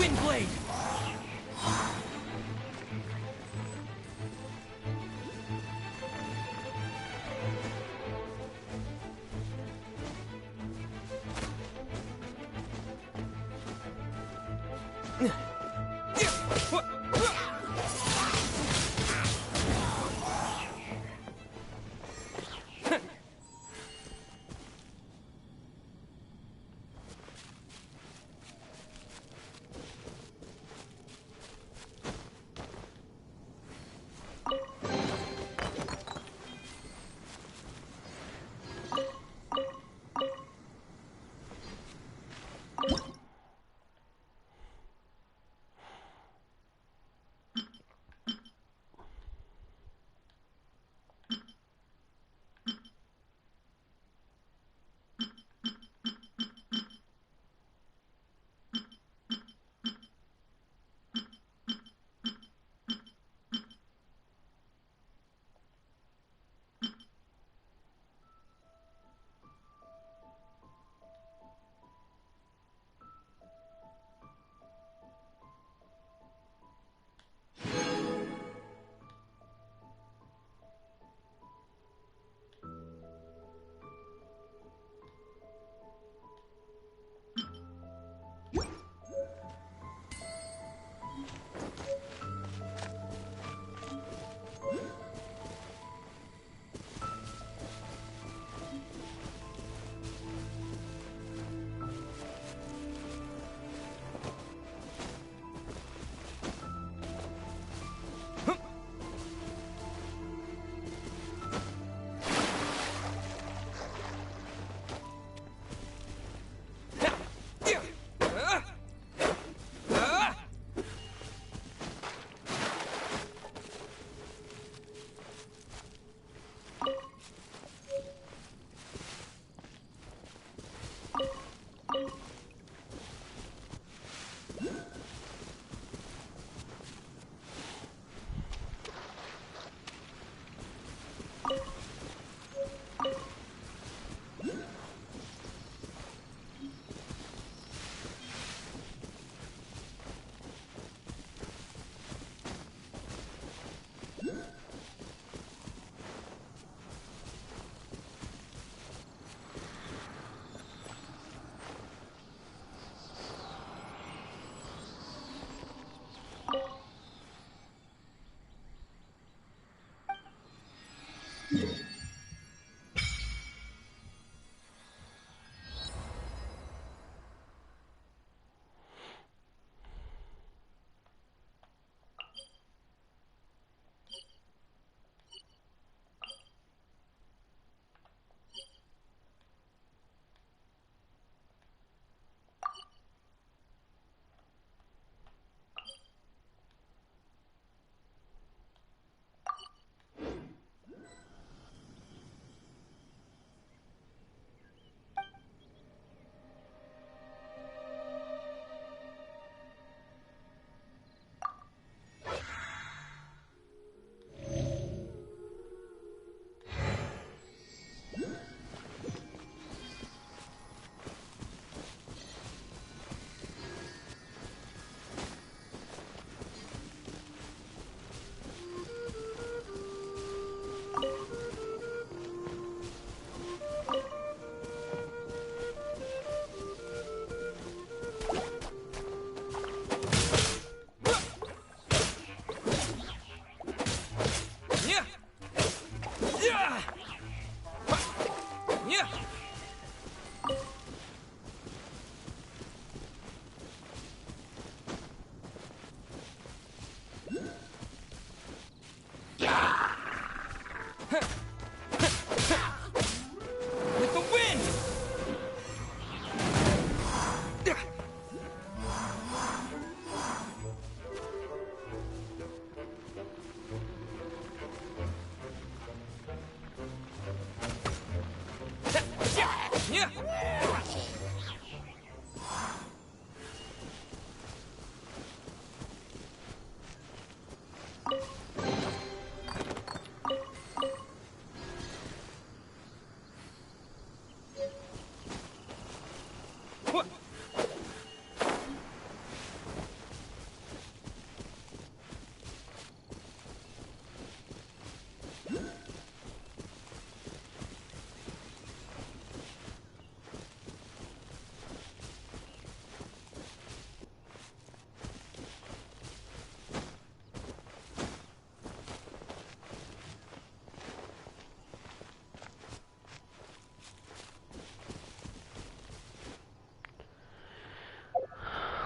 S4: Windblade!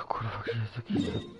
S1: Kurwa, gdzie jest taki sklep?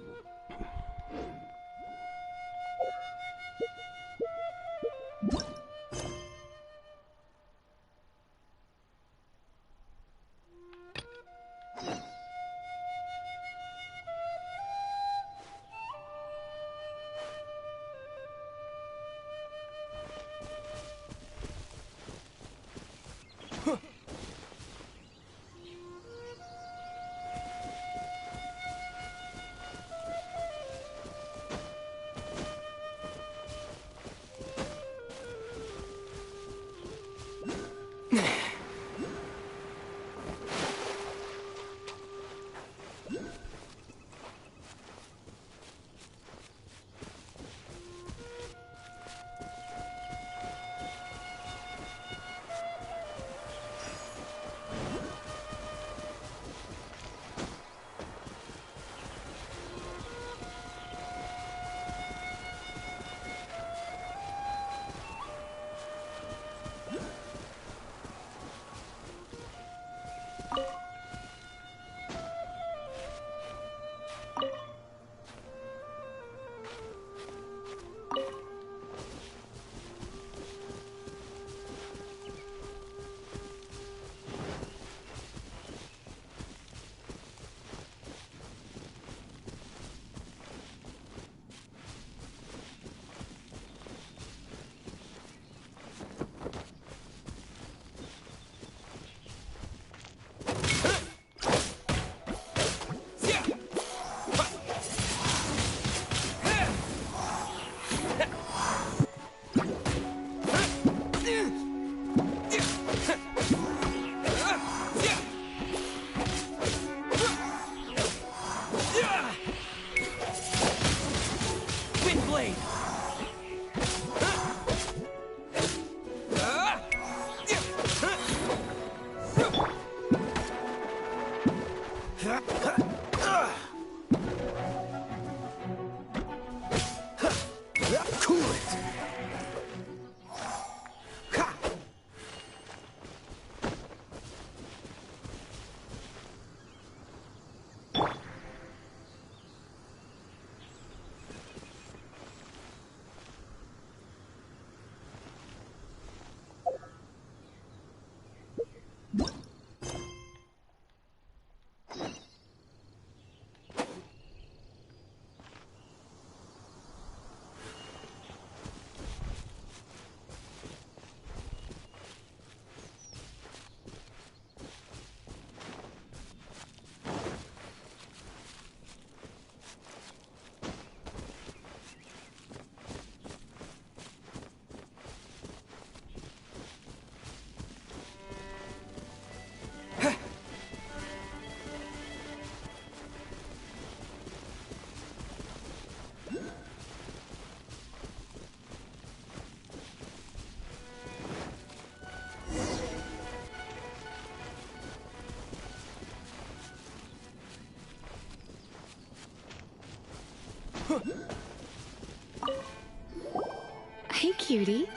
S10: Hey, cutie.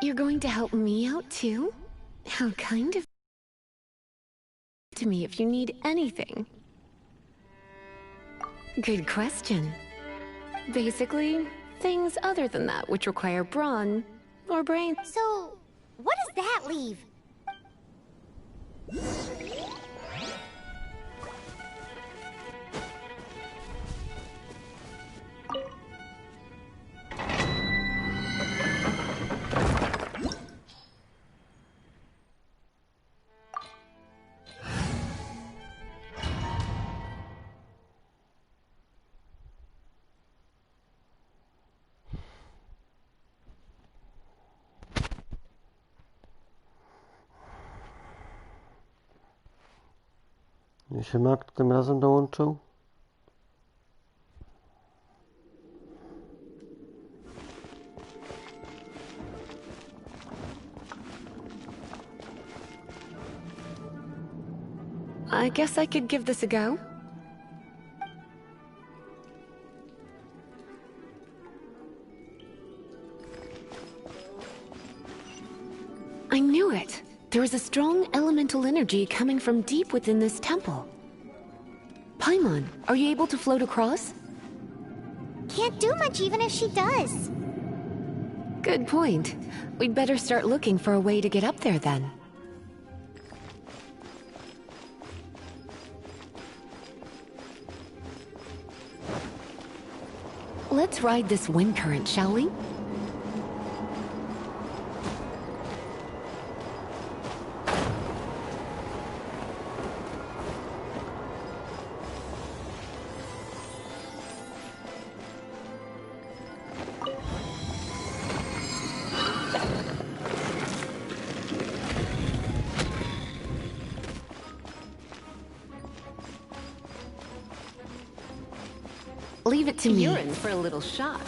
S10: You're going to help me out, too? How kind of to me if you need anything. Good question. Basically, things other than that which require brawn or brain.
S2: So, what does that leave?
S1: Się Mark tym razem dołączył?
S10: I guess I could give this a go. I knew it. There is a strong elemental energy coming from deep within this temple. Paimon, are you able to float across?
S2: Can't do much even if she does.
S10: Good point. We'd better start looking for a way to get up there then. Let's ride this wind current, shall we? Leave it to me. You're in for a little shock.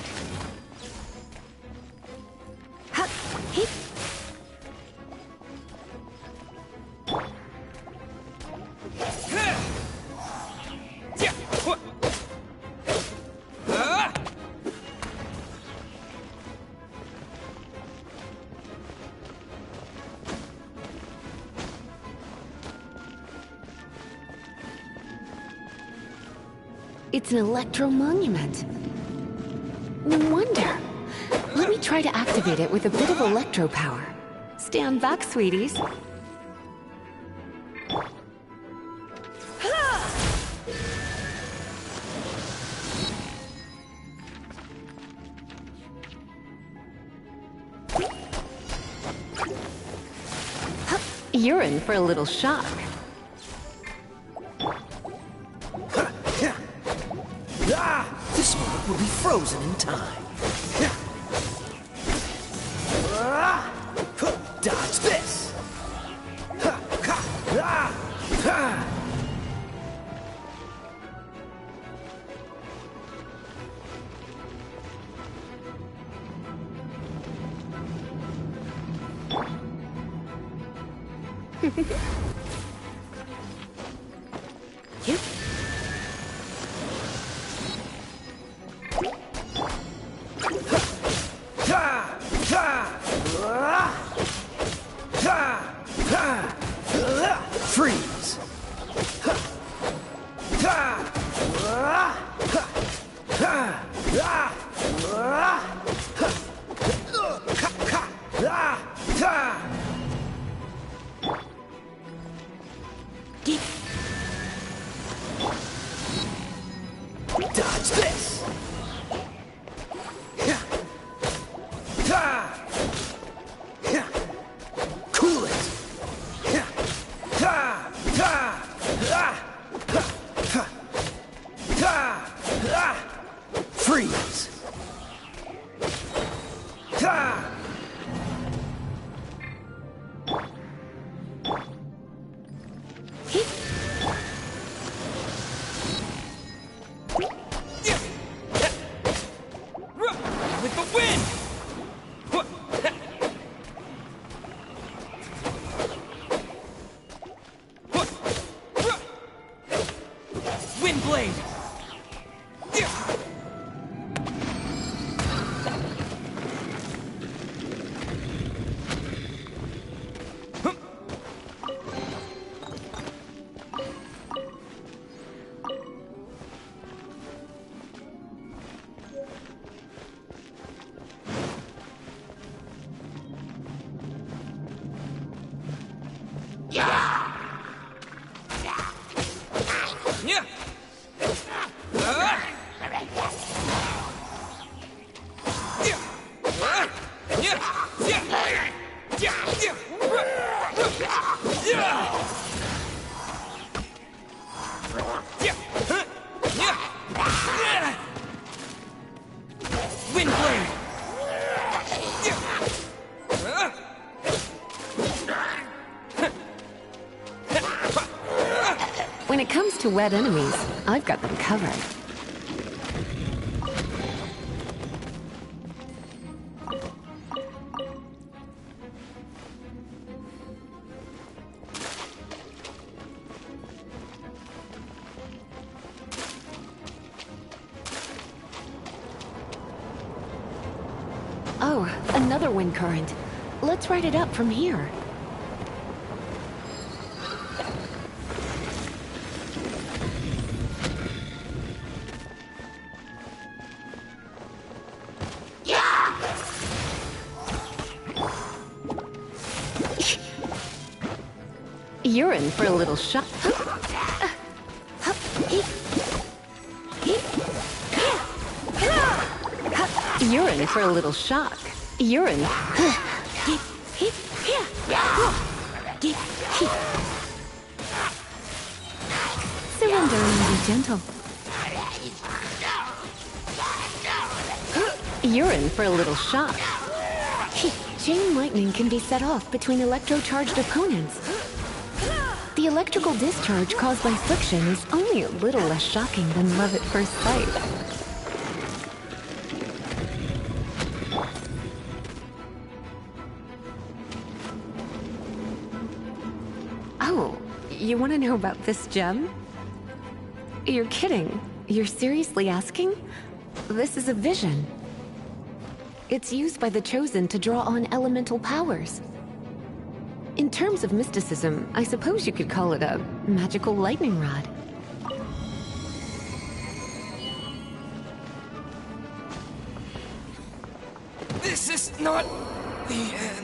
S10: It's an electro monument. No wonder. Let me try to activate it with a bit of electro power. Stand back, sweeties. You're in for a little shock.
S12: This one will be frozen in time. Dodge this!
S10: Yep.
S12: Freeze! Dodge this! Cool it! Freeze!
S4: With the wind! Wind blade! Wind blade!
S10: When it comes wet enemies, I've got them covered. Oh, another wind current. Let's ride it up from here. You're in for a little shock. You're in for a little shock. You're in. Surrender and be gentle. You're in for a little shock. Chain lightning can be set off between electro-charged opponents. The electrical discharge caused by friction is only a little less shocking than love at first sight. Oh, you want to know about this gem? You're kidding. You're seriously asking? This is a vision. It's used by the Chosen to draw on elemental powers. In terms of mysticism, I suppose you could call it a magical lightning rod.
S4: This is not the end.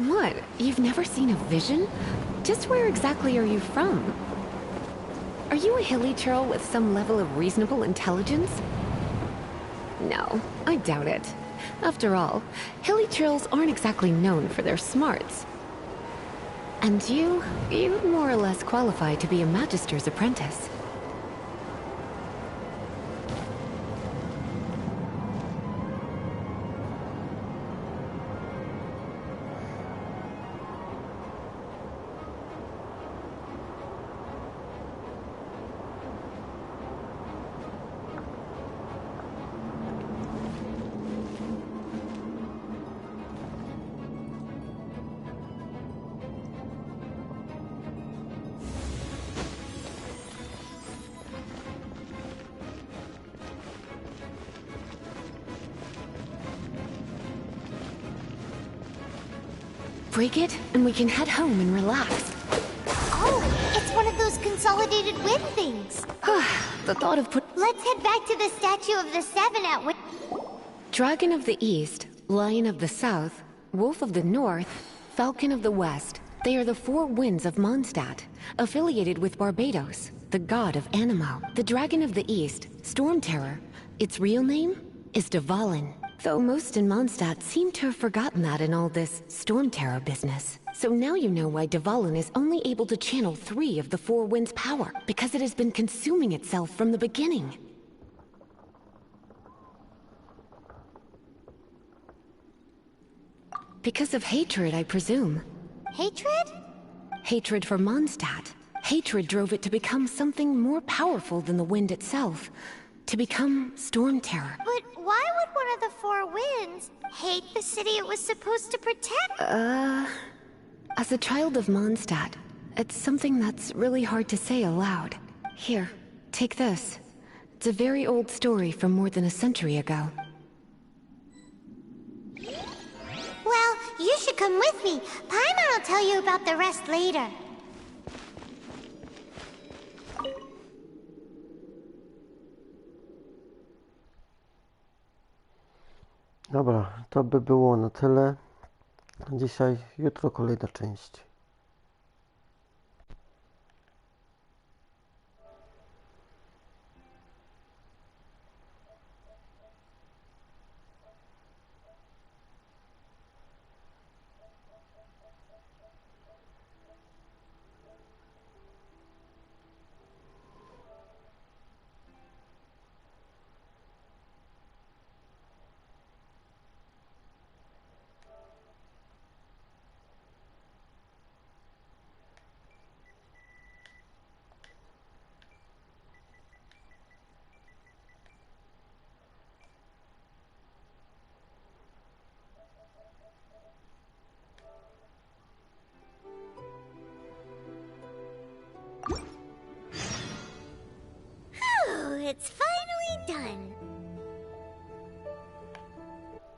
S10: What? You've never seen a vision? Just where exactly are you from? Are you a hilly churl with some level of reasonable intelligence? No, I doubt it. After all, hilly churls aren't exactly known for their smarts. And you more or less qualify to be a magister's apprentice. Break it, and we can head home and relax.
S2: Oh, it's one of those consolidated wind things.
S10: The thought of
S2: Let's head back to the statue of the Seven at Wind.
S10: Dragon of the East, Lion of the South, Wolf of the North, Falcon of the West. They are the four winds of Mondstadt, affiliated with Barbados, the god of Animo. The Dragon of the East, Storm Terror, its real name is Dvalin. Though most in Mondstadt seem to have forgotten that in all this Storm Terror business. So now you know why Dvalin is only able to channel 3 of the 4 winds' power, because it has been consuming itself from the beginning. Because of hatred, I presume.
S2: Hatred?
S10: Hatred for Mondstadt. Hatred drove it to become something more powerful than the wind itself. To become Storm Terror.
S2: But why would one of the four winds hate the city it was supposed to protect?
S10: As a child of Mondstadt, it's something that's really hard to say aloud. Here, take this. It's a very old story from more than a century ago.
S2: Well, you should come with me. Paimon will tell you about the rest later.
S1: Dobra, to by było na tyle. Dzisiaj, jutro kolejna część.